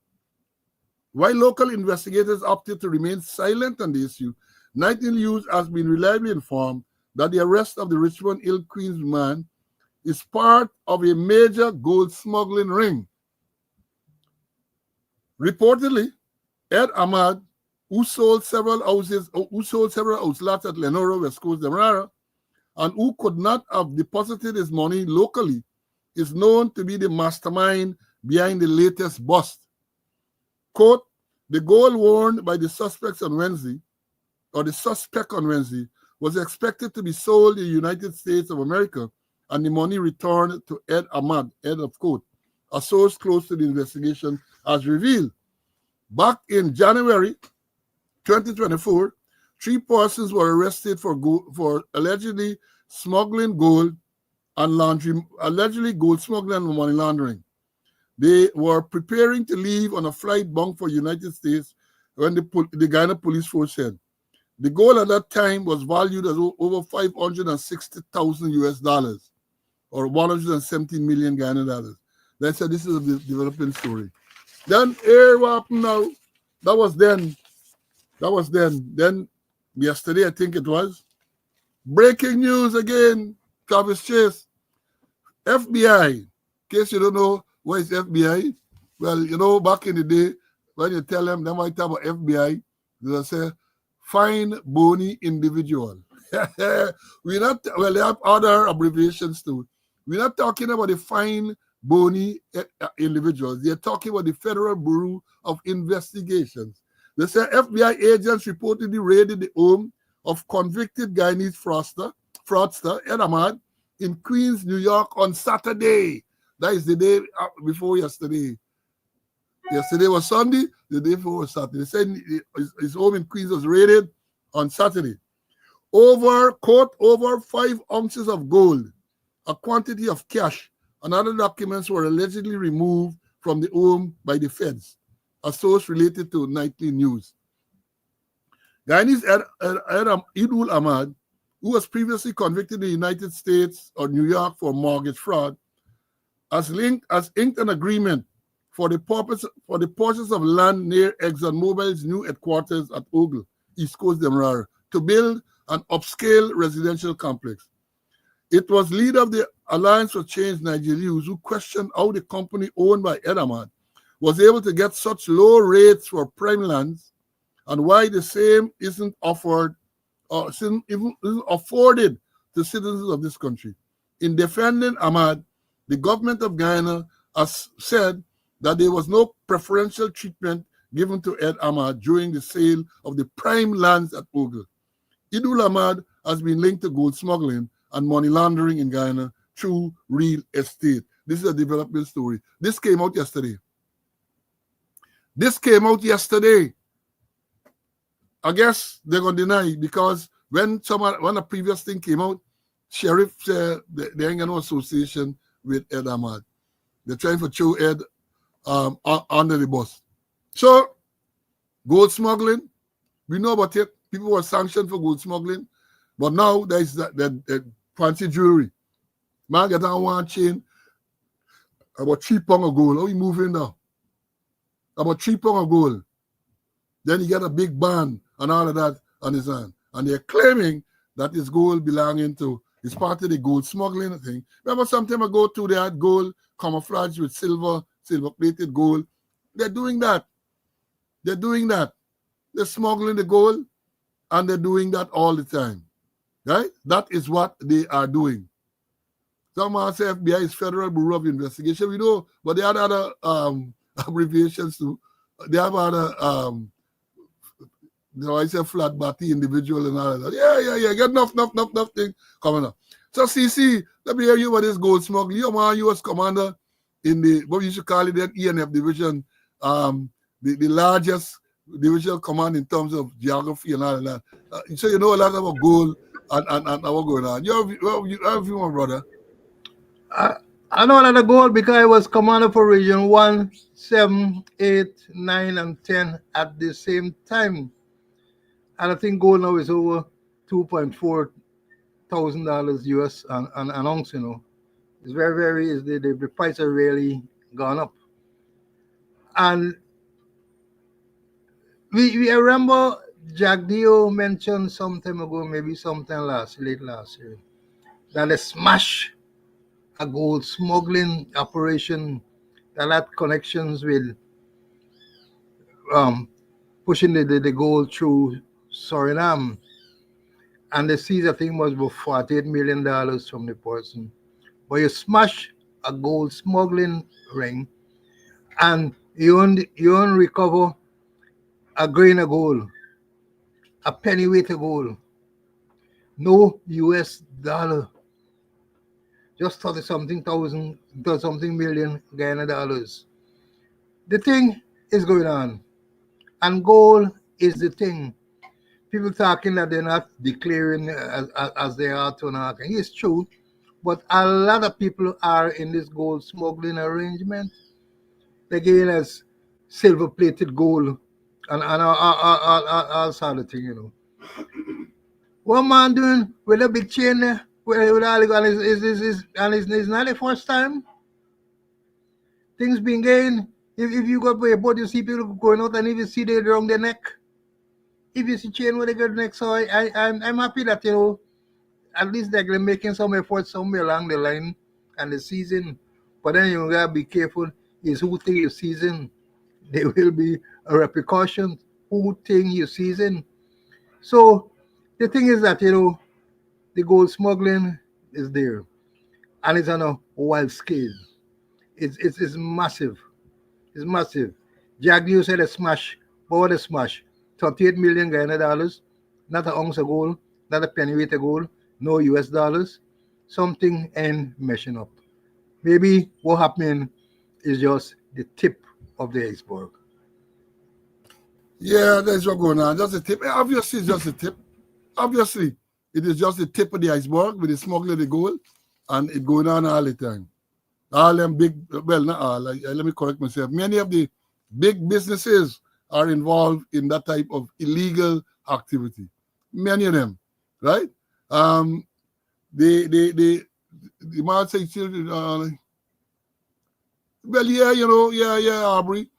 While local investigators opted to remain silent on the issue, Nightly News has been reliably informed that the arrest of the Richmond Hill, Queens man is part of a major gold smuggling ring. Reportedly, Ed Ahmad, who sold several outlets at Lenora, West Coast, Demerara, and who could not have deposited his money locally, is known to be the mastermind behind the latest bust. Quote, the gold worn by the suspect on Wednesday, was expected to be sold in the United States of America and the money returned to Ed Ahmad, end of quote. A source close to the investigation has revealed. Back in January 2024, 3 persons were arrested for allegedly smuggling gold and allegedly gold smuggling and money laundering. They were preparing to leave on a flight bound for United States when the Guyana police force said the gold at that time was valued at over 560,000 US dollars or 117 million Guyana dollars. They said this is a developing story. Then here what happened now? That was then. Then yesterday, I think it was. Breaking news again, Travis Chase. FBI. In case you don't know what is FBI, well, you know, back in the day, when you tell them, they might talk about FBI, they'll say, fine, bony individual. We're not, well, they have other abbreviations too. We're not talking about the fine, bony individuals. They're talking about the Federal Bureau of Investigations. They say FBI agents reportedly raided the home of convicted Guyanese fraudster Ed Ahmad in Queens, New York on Saturday. That is the day before yesterday. Yesterday was Sunday, the day before was Saturday. They said his home in Queens was raided on Saturday. Quote, over 5 ounces of gold, a quantity of cash, and other documents were allegedly removed from the home by the feds, a source related to nightly news. Guyanese Idul Ahmad, who was previously convicted in the United States or New York for mortgage fraud, has inked an agreement for the purchase of land near ExxonMobil's new headquarters at Ogle, East Coast Demerara, to build an upscale residential complex. It was leader of the Alliance for Change, Nigel Hughes, who questioned how the company owned by Ed Ahmad was able to get such low rates for prime lands and why the same isn't offered or isn't afforded to citizens of this country. In defending Ahmad, the government of Guyana has said that there was no preferential treatment given to Ed Ahmad during the sale of the prime lands at Ogle. Idul Ahmad has been linked to gold smuggling and money laundering in Guyana through real estate. This is a development story. This came out yesterday. I guess they're going to deny because when a previous thing came out, sheriff said they ain't got no association with Ed Ahmad. They're trying to throw Ed under the bus. So, gold smuggling, we know about it. People were sanctioned for gold smuggling, but now there's that fancy jewelry. Man get on one chain about 3 pounds of gold. How you moving now? About 3 pounds of gold. Then he got a big band and all of that on his hand. And they're claiming that his gold belonging to, it's part of the gold smuggling thing. Remember some time ago too, they had gold camouflage with silver-plated gold. They're doing that. They're smuggling the gold and they're doing that all the time. Right? That is what they are doing. Someone say FBI is Federal Bureau of Investigation. We know, but they have other abbreviations too. They have other I say flat body individual and all of that. Yeah. Get enough thing coming up. So CC, let me hear you about this gold smuggling. You're my US commander in the what we should call it that ENF division, the largest divisional command in terms of geography and all of that. So you know a lot about gold and what's going on. You have you, my brother. I know a lot of gold because I was commander for Region 1, 7, 8, 9, and 10 at the same time. And I think gold now is over $2.4 thousand US an ounce, you know. It's very, the price has really gone up. And I remember Jack Dio mentioned some time ago, maybe sometime late last year, that they smash a gold smuggling operation that had connections with pushing the gold through Suriname. And the seized, I think, was about $48 million from the person. But you smash a gold smuggling ring, and you won't recover a grain of gold, a penny weight of gold, no US dollar, just 30 something thousand, 30 something million Guyana dollars. The thing is going on, and gold is the thing. People talking that they're not declaring as they are to now. It's true, but a lot of people are in this gold smuggling arrangement. They're getting as silver plated gold and all sort of thing, you know. What man doing with a big chain there? With all the- and it's not the first time. Things been gained. If you go by a boat, you see people going out, and if you see they around their neck, if you see chain with a good neck, so I'm happy that, you know, at least they're making some effort somewhere along the line and the season. But then you gotta be careful. Is who think you season? There will be a repercussion. Who think you season? So the thing is that, you know, the gold smuggling is there, and it's on a wild scale. It's massive. It's massive. Jack, you said a smash. But what a smash? 38 million Guyana dollars, not an ounce of gold, not a penny weight of gold, no US dollars. Something ain't meshing up. Maybe what happened is just the tip of the iceberg. Yeah, that's what's going on. Just a tip. Obviously, it's just a tip. Obviously, it is just the tip of the iceberg with the smuggling of the gold, and it going on all the time. All them big, well, not all, let me correct myself. Many of the big businesses are involved in that type of illegal activity. Many of them, right? The man say children, well, yeah, you know, yeah, Aubrey.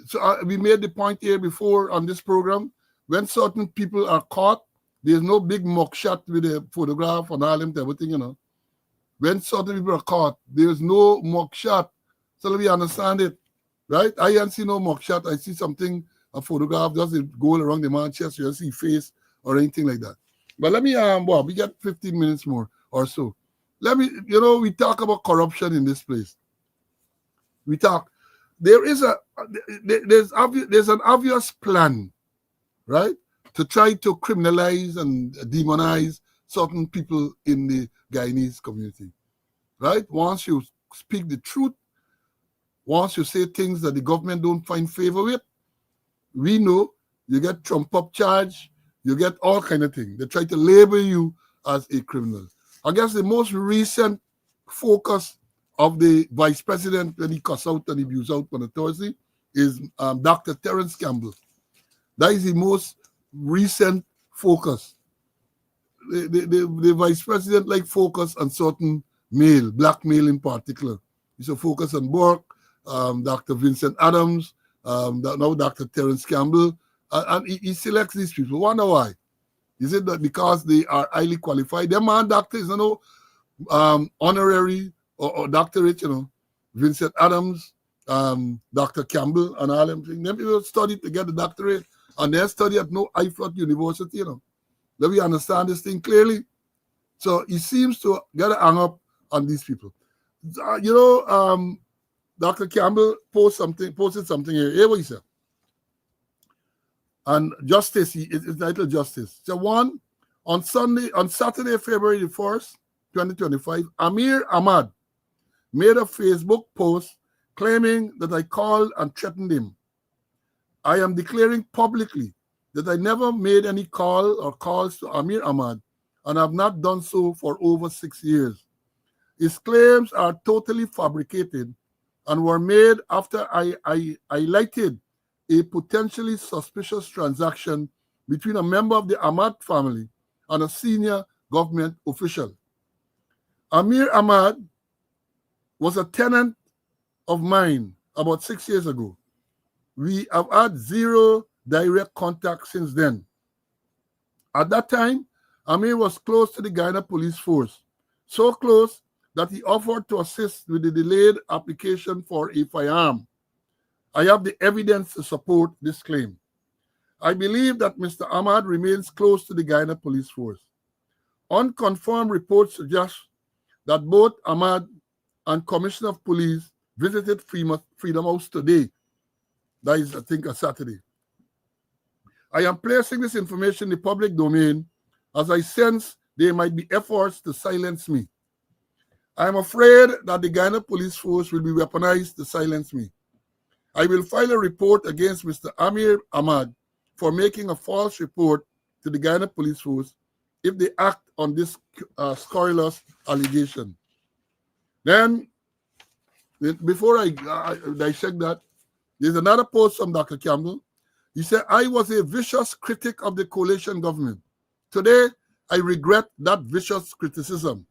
So we made the point here before on this program. When certain people are caught, there's no big mugshot with a photograph and all them everything, you know. When certain people are caught, there's no mugshot. So let me understand it, right? I ain't see no mugshot. I see something, a photograph, just go around the man's chest, you don't see face or anything like that. But let me, well, we got 15 minutes more or so. Let me, you know, we talk about corruption in this place. We talk, there's an obvious plan, right, to try to criminalize and demonize certain people in the Guyanese community, right? Once you speak the truth, once you say things that the government don't find favor with, we know you get trump up charge, you get all kind of things. They try to label you as a criminal. I guess the most recent focus of the vice president when he cuss out and abuse out on a Thursday is Dr. Terence Campbell. That is the most recent focus. The vice president like focus on certain male, black male in particular. He's a focus on Burke, Dr. Vincent Adams, now Dr. Terence Campbell, and he selects these people. Wonder why? Is it that because they are highly qualified? Them man doctors, you know, honorary or doctorate, you know, Vincent Adams, Dr. Campbell, and all them things. Them people study to get the doctorate, and they study at no Iflot University, you know. Let me understand this thing clearly. So he seems to get hung up on these people. You know, Dr. Campbell posted something here. Here what he said. And Justice, it's titled Justice. So one, on Saturday, February the 1st, 2025, Amir Ahmad made a Facebook post claiming that I called and threatened him. I am declaring publicly that I never made any call or calls to Amir Ahmad and have not done so for over 6 years. His claims are totally fabricated and were made after I highlighted a potentially suspicious transaction between a member of the Ahmad family and a senior government official. Amir Ahmad was a tenant of mine about 6 years ago. We have had zero direct contact since then. At that time, Amir was close to the Guyana police force, so close that he offered to assist with the delayed application for a firearm. I have the evidence to support this claim. I believe that Mr. Ahmad remains close to the Guyana police force. Unconfirmed reports suggest that both Ahmad and Commissioner of Police visited Freedom House today. That is, I think, a Saturday. I am placing this information in the public domain as I sense there might be efforts to silence me. I am afraid that the Guyana police force will be weaponized to silence me. I will file a report against Mr. Amir Ahmad for making a false report to the Guyana police force if they act on this scurrilous allegation. Then, before I dissect that, there's another post from Dr. Campbell. He said, I was a vicious critic of the coalition government. Today, I regret that vicious criticism.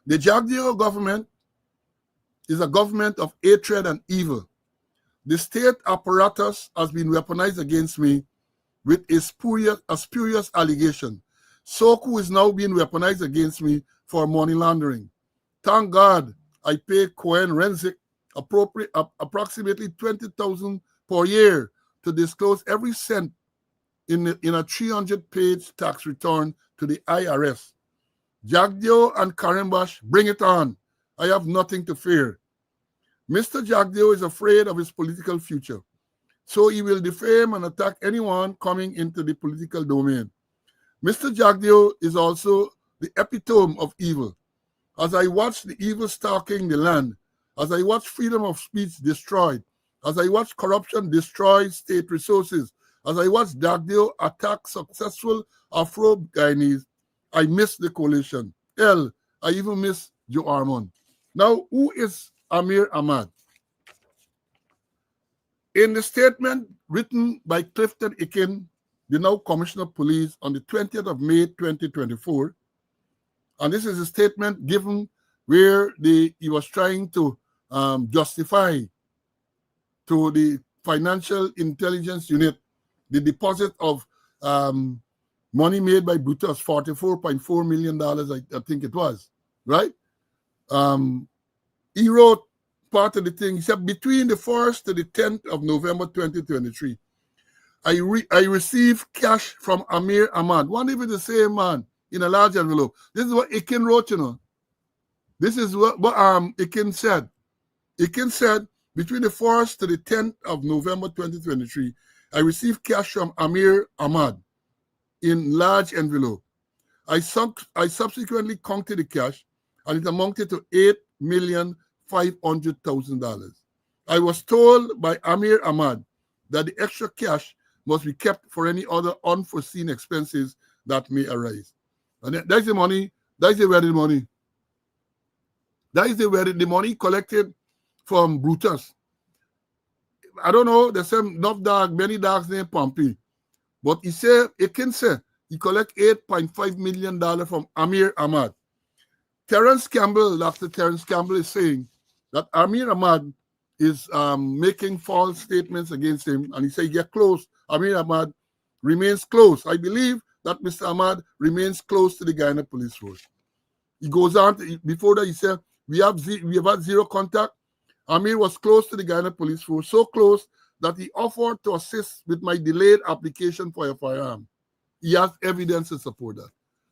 The Jagdeo government is a government of hatred and evil. The state apparatus has been weaponized against me with a spurious allegation. Soku is now being weaponized against me for money laundering. Thank God I pay Cohen Renzik approximately $20,000 per year to disclose every cent in a 300-page tax return to the IRS. Jagdeo and Karimbash, bring it on. I have nothing to fear. Mr. Jagdeo is afraid of his political future, so he will defame and attack anyone coming into the political domain. Mr. Jagdeo is also the epitome of evil. As I watch the evil stalking the land, as I watch freedom of speech destroyed, as I watch corruption destroy state resources, as I watch Jagdeo attack successful Afro-Guyanese, I miss the coalition. Hell, I even miss Joe Armand. Now, who is Amir Ahmad? In the statement written by Clifton Ikin, the now Commissioner of Police, on the 20th of May, 2024, and this is a statement given where he was trying to justify to the Financial Intelligence Unit the deposit of money made by Brutus, $44.4 million, I think it was, right? He wrote part of the thing. He said, between the 1st to the 10th of November 2023, I received cash from Amir Ahmad, one even the same man, in a large envelope. This is what Ikin wrote, you know. This is what Ikin said. Ikin said, between the 1st to the 10th of November 2023, I received cash from Amir Ahmad in large envelope. I subsequently counted the cash, and it amounted to $8,500,000. I was told by Amir Ahmad that the extra cash must be kept for any other unforeseen expenses that may arise. And that's the money. That's the wedding money. That is the money collected from Brutus. I don't know. There's many dogs named Pompey, but he can say he collect $8.5 million from Amir Ahmad. Dr. Terence Campbell is saying that Amir Ahmad is making false statements against him, and he said, get close. Amir Ahmad remains close. I believe that Mr. Ahmad remains close to the Guyana police force. He goes on, before that he said, we have had zero contact. Amir was close to the Guyana police force, so close that he offered to assist with my delayed application for a firearm. He has evidence to support that.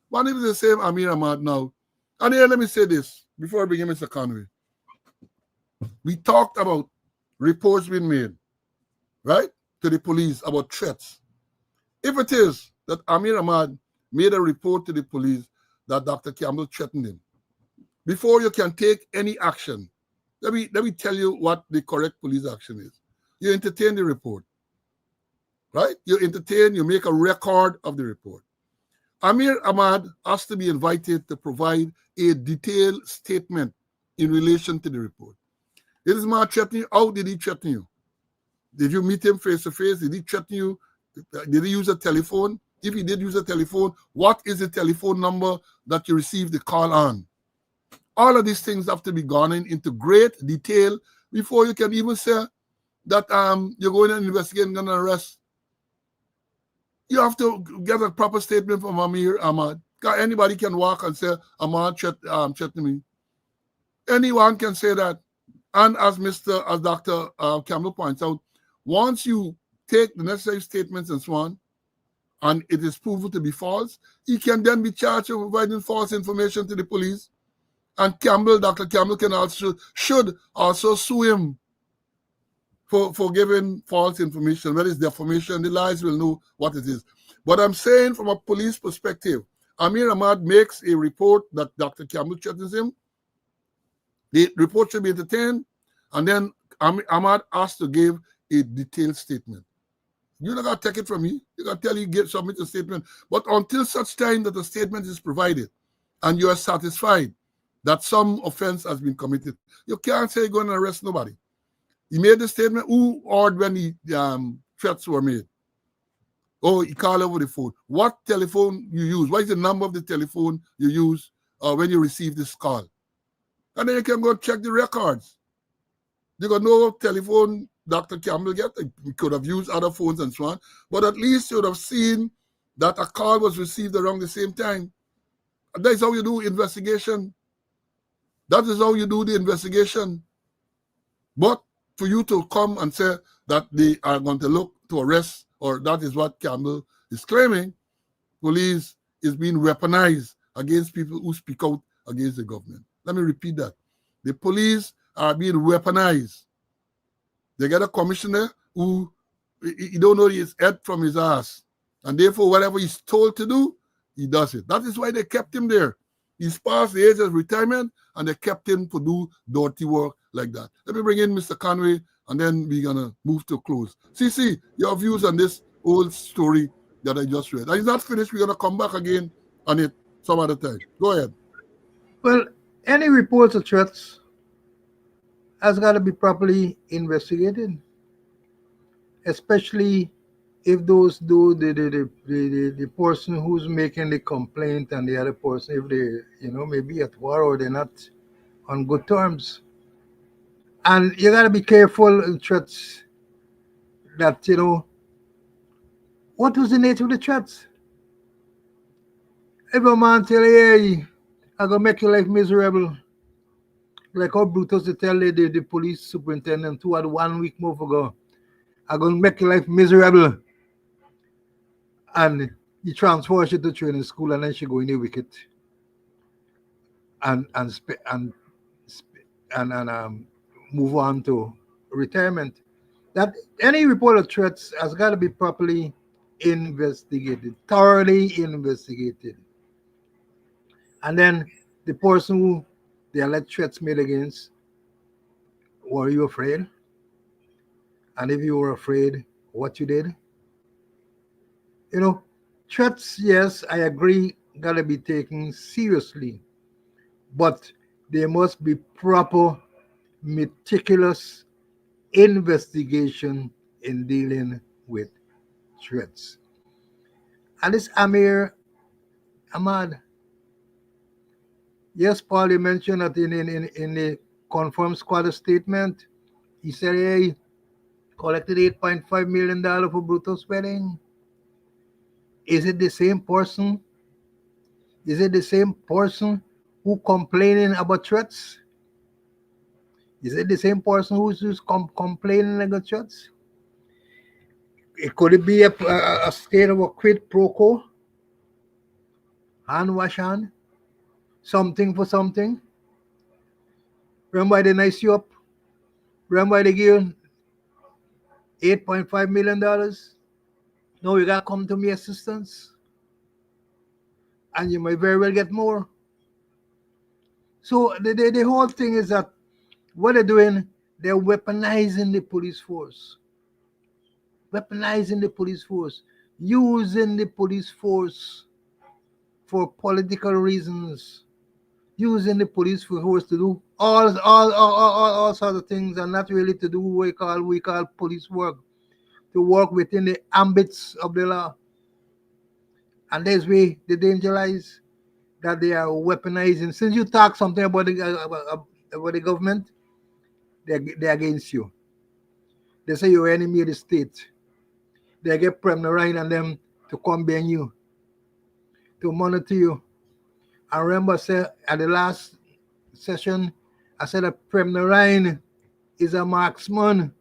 One is the same Amir Ahmad now. And here, let me say this before I begin, Mr. Conway. We talked about reports being made, right, to the police about threats. If it is that Amir Ahmad made a report to the police that Dr. Campbell threatened him, before you can take any action, let me tell you what the correct police action is. You entertain the report, right? You make a record of the report. Amir Ahmad has to be invited to provide a detailed statement in relation to the report. Is this man threatening you? How did he threaten you? Did you meet him face to face? Did he threaten you? Did he use a telephone? If he did use a telephone, what is the telephone number that you received the call on? All of these things have to be gone into great detail before you can even say that you're going to investigate and going to arrest. You have to get a proper statement from Amir Ahmad. Anybody can walk and say, Ahmad threatened me. Anyone can say that. And as Dr. Campbell points out, once you take the necessary statements and so on, and it is proven to be false, he can then be charged with providing false information to the police. And Dr. Campbell should also sue him for giving false information. Whether it's defamation, the lies will know what it is. But I'm saying from a police perspective, Amir Ahmad makes a report that Dr. Campbell threatens him. The report should be entertained, and then Ahmad has to give a detailed statement. You're not going to take it from me. You're going to tell you, submit a statement. But until such time that a statement is provided and you are satisfied that some offense has been committed, you can't say you're going to arrest nobody. He made the statement. Who ordered when the threats were made? Oh, he called over the phone. What telephone you use? What is the number of the telephone you use when you receive this call? And then you can go check the records. You got no telephone Dr. Campbell get. We could have used other phones and so on. But at least you would have seen that a call was received around the same time. And that is how you do investigation. That is how you do the investigation. But for you to come and say that they are going to look to arrest, or that is what Campbell is claiming, police is being weaponized against people who speak out against the government. Let me repeat that. The police are being weaponized. They get a commissioner who he don't know his head from his ass. And therefore, whatever he's told to do, he does it. That is why they kept him there. He's past the age of retirement, and they kept him to do dirty work like that. Let me bring in Mr. Conway, and then we're going to move to close. CC, your views on this old story that I just read. And it's not finished. We're going to come back again on it some other time. Go ahead. Well, any reports of threats has got to be properly investigated, especially if the person who's making the complaint and the other person, if they maybe at war or they're not on good terms. And you got to be careful in threats that, what was the nature of the threats? If a man tell you, hey, I'm going to make your life miserable, like how Brutus to tell the police superintendent who had 1 week more ago, I'm going to make your life miserable. And he transfers you to training school, and then she go in the wicket and move on to retirement. That any report of threats has got to be properly investigated, thoroughly investigated. And then the person who the alleged threats made against, were you afraid? And if you were afraid, what you did? Threats, yes, I agree, gotta be taken seriously, but there must be proper, meticulous investigation in dealing with threats. And this Amir Ahmad, yes, Paul, you mentioned that in the confirmed squad statement, he said, hey, collected $8.5 million for Brutus' wedding. Is it the same person? Is it the same person who complaining about threats? Is it the same person who's complaining about threats? Could it be a state of a quid pro quo? Hand wash hand? Something for something? Remember they nice you up? Remember they give you $8.5 million? No, you gotta come to me assistance. And you might very well get more. So the whole thing is that what they're doing, they're weaponizing the police force. Weaponizing the police force. Using the police force for political reasons. Using the police force to do all sorts of things, and not really to do what we call police work. To work within the ambits of the law. And there's where the danger lies, that they are weaponizing. Since you talk something about the government, they're against you. They say you're enemy of the state. They get Prem Narayan and them to come behind you, to monitor you. I remember I said at the last session, I said that Prem Narayan is a marksman.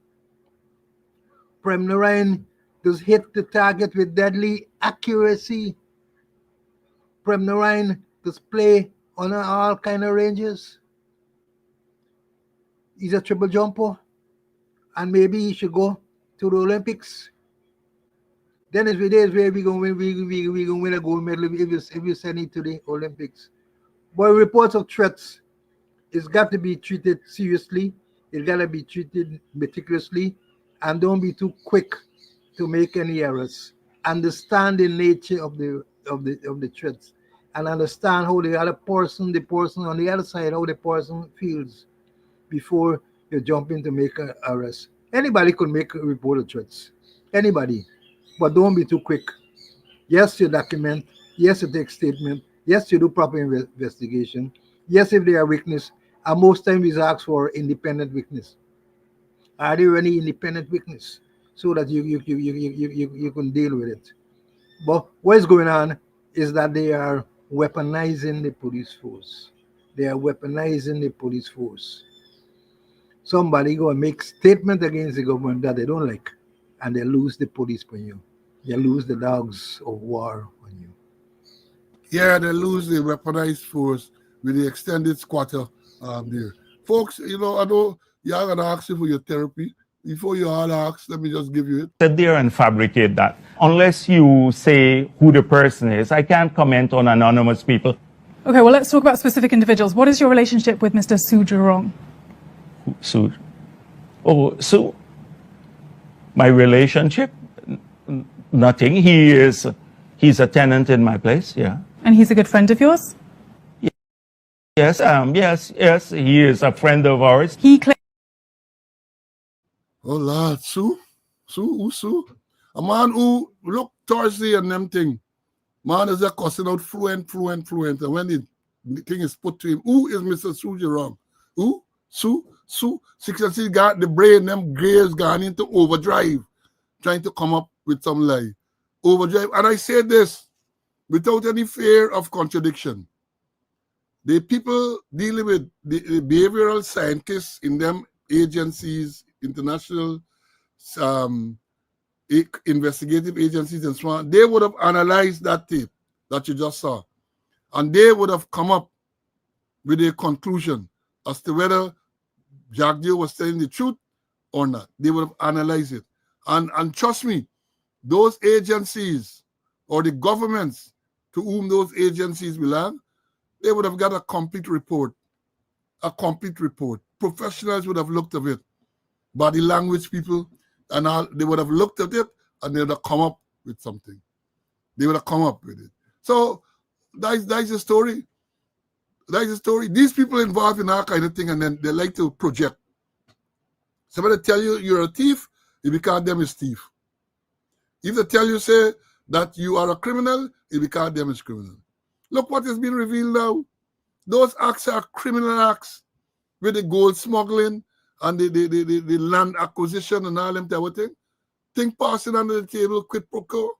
Prem Narayan does hit the target with deadly accuracy. Prem Narayan does play on all kind of ranges. He's a triple jumper, and maybe he should go to the Olympics. Then it's where we gonna win. We gonna win a gold medal if you send it to the Olympics. But reports of threats, it's got to be treated seriously. It's got to be treated meticulously, and don't be too quick to make any errors. Understand the nature of the threats, and understand how the person on the other side, how the person feels before you jump in to make an arrest. Anybody could make a report of threats. Anybody. But don't be too quick. Yes, you document. Yes, you take statement. Yes, you do proper investigation. Yes, if they are witness. And most times we ask for independent witness. Are there any independent witness so that you can deal with it? But what is going on is that they are weaponizing the police force. They are weaponizing the police force. Somebody go and make statement against the government that they don't like, and they lose the police on you. They lose the dogs of war on you. Yeah, they lose the weaponized force with the extended squatter there. Folks, I know you're going to ask you for your therapy. Before you all ask, let me just give you it. Sit there and fabricate that. Unless you say who the person is, I can't comment on anonymous people. Okay, well, let's talk about specific individuals. What is your relationship with Mr. Sujurong? Su? Oh, Su? My relationship? Nothing. He's a tenant in my place, yeah. And he's a good friend of yours? Yes, yes, he is a friend of ours. He claims. Oh, Lord, Sue? Sue? A man who look Thursday and them thing. Man is a cussing out fluent. And when the thing is put to him, who is Mr. Sujurong? Who? Sue? 6 got the brain, them grays gone into overdrive, trying to come up with some lie. Overdrive. And I say this without any fear of contradiction. The people dealing with the behavioral scientists in them agencies, international investigative agencies and so on, they would have analyzed that tape that you just saw. And they would have come up with a conclusion as to whether Jack Joe was telling the truth or not. They would have analyzed it. And trust me, those agencies or the governments to whom those agencies belong, they would have got a complete report. Professionals would have looked at it. Body language people and all, they would have looked at it and they would have come up with something. They would have come up with it. So that's the story. That's the story. These people involved in that kind of thing, and then they like to project. Somebody tell you you're a thief, you become them as thief. If they tell you, say, that you are a criminal, you become them as criminal. Look what has been revealed now. Those acts are criminal acts with the gold smuggling and the land acquisition and all them type of thing. Thing passing under the table, quid pro quo.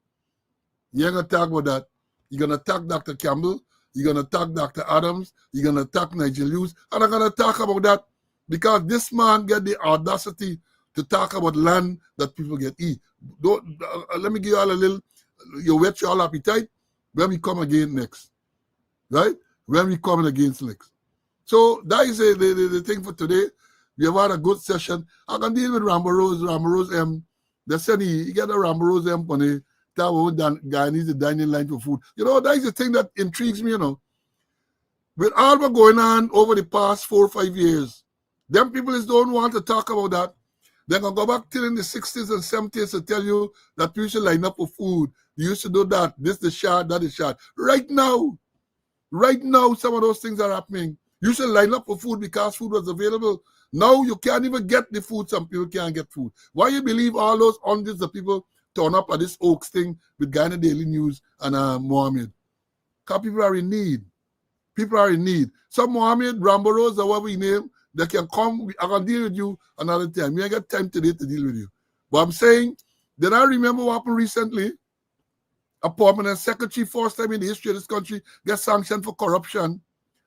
You ain't going to talk about that. You're going to attack Dr. Campbell. You're going to attack Dr. Adams. You're going to attack Nigel Lewis. And I'm going to talk about that because this man get the audacity to talk about land that people get eat. Let me give you all a little, you whet your appetite when we come again next. Right? When we come against next. So that is the thing for today. We have had a good session. I can deal with Rambo Rose M. They said he got a Rambo Rose M on the guy needs a dining line for food. That is the thing that intrigues me, With all what's going on over the past 4 or 5 years, them people don't want to talk about that. They're going to go back till in the 60s and 70s to tell you that you should line up for food. You used to do that. This is shot, that is shot. Right now, some of those things are happening. You should line up for food because food was available. Now you can't even get the food. Some people can't get food. Why you believe all those hundreds of people turn up at this Oaks thing with Ghana Daily News and Mohammed? Because people are in need. People are in need. Some Mohammed, Rambo Rose, or whatever we name, they can come. I can deal with you another time. We ain't got time today to deal with you. But I'm saying, did I remember what happened recently? A permanent secretary, first time in the history of this country, gets sanctioned for corruption.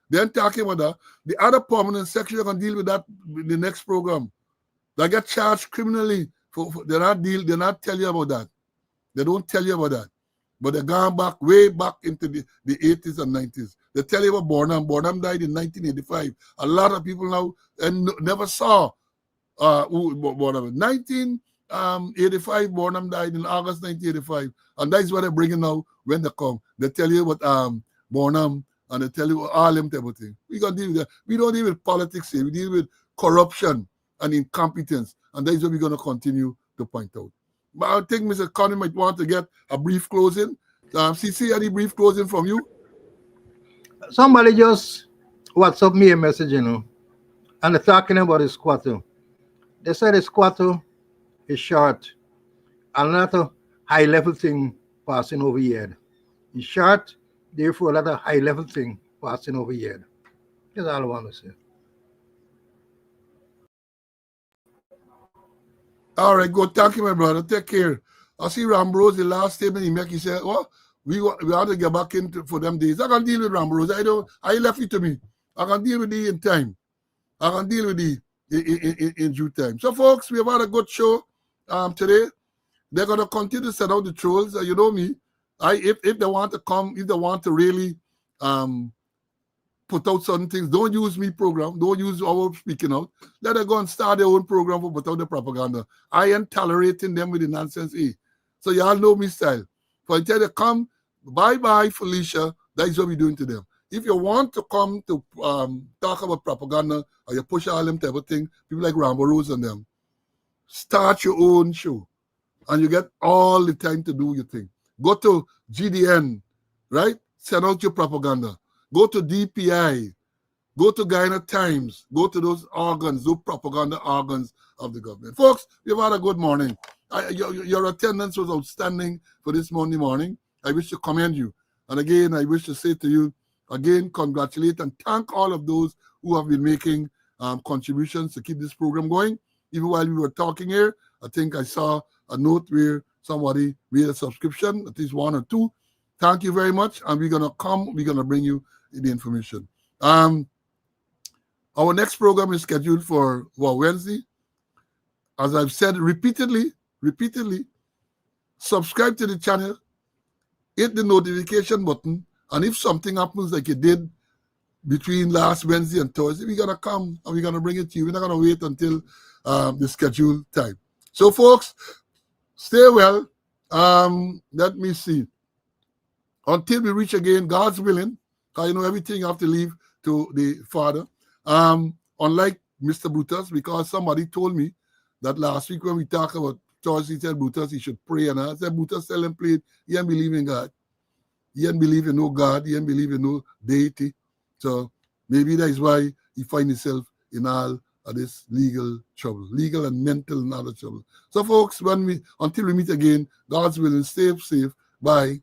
Then talking about that. The other permanent secretary can deal with that in the next program. They get charged criminally. They not tell you about that. They don't tell you about that. But they're gone back, way back into the 80s and 90s. They tell you about Bonham. Bonham died in 1985. A lot of people now never saw Bonham. 1985, Bonham died in August 1985. And that's what they're bringing now when they come. They tell you about Bonham, and they tell you all them type of thing. We're going to deal with that. We don't deal with politics here. We deal with corruption and incompetence. And that's what we're going to continue to point out. But I think Mr. Connie might want to get a brief closing. CC, any brief closing from you? Somebody just WhatsApp me a message, and they're talking about the squatter. They said the squatter is short and not a high-level thing passing over here. It's short, therefore not a high-level thing passing over here. That's all I want to say. All right, good. Thank you, my brother. Take care. I see Rambrose, the last statement he make, he said, well, we have to get back into for them days. I can deal with Rambrose. I left it to me. I can deal with it in time. I can deal with it in due time. So, folks, we have had a good show today. They're going to continue to set out the trolls. You know me. If they want to come, if they want to really put out certain things, don't use me program. Don't use our speaking out. Let them go and start their own program for put out the propaganda. I am tolerating them with the nonsense. So y'all know me style. For until they come, bye-bye, Felicia. That is what we're doing to them. If you want to come to talk about propaganda or you push all them type of thing, people like Rambo Rose and them, start your own show. And you get all the time to do your thing. Go to GDN, right? Send out your propaganda. Go to DPI. Go to Guyana Times. Go to those organs, those propaganda organs of the government. Folks, we've had a good morning. Your attendance was outstanding for this Monday morning. I wish to commend you. And again, I wish to say to you, again, congratulate and thank all of those who have been making contributions to keep this program going. Even while we were talking here, I think I saw a note where somebody made a subscription, at least one or two. Thank you very much. And we're going to bring you the information. Our next program is scheduled for Wednesday. As I've said repeatedly, subscribe to the channel, hit the notification button, and if something happens like it did between last Wednesday and Thursday, we're going to come and we're going to bring it to you. We're not going to wait until the scheduled time. So, folks, stay well. Let me see. Until we reach again, God's willing, because everything you have to leave to the Father. Unlike Mr. Brutus, because somebody told me that last week when we talked about Thursday, he said Brutus, he should pray. And I said, Brutus, tell him, please, he didn't believe in God. He didn't believe in no God. He didn't believe in no deity. So maybe that is why he finds himself in all of this legal trouble, legal and mental and other trouble. So, folks, until we meet again, God's willing, stay safe. Bye.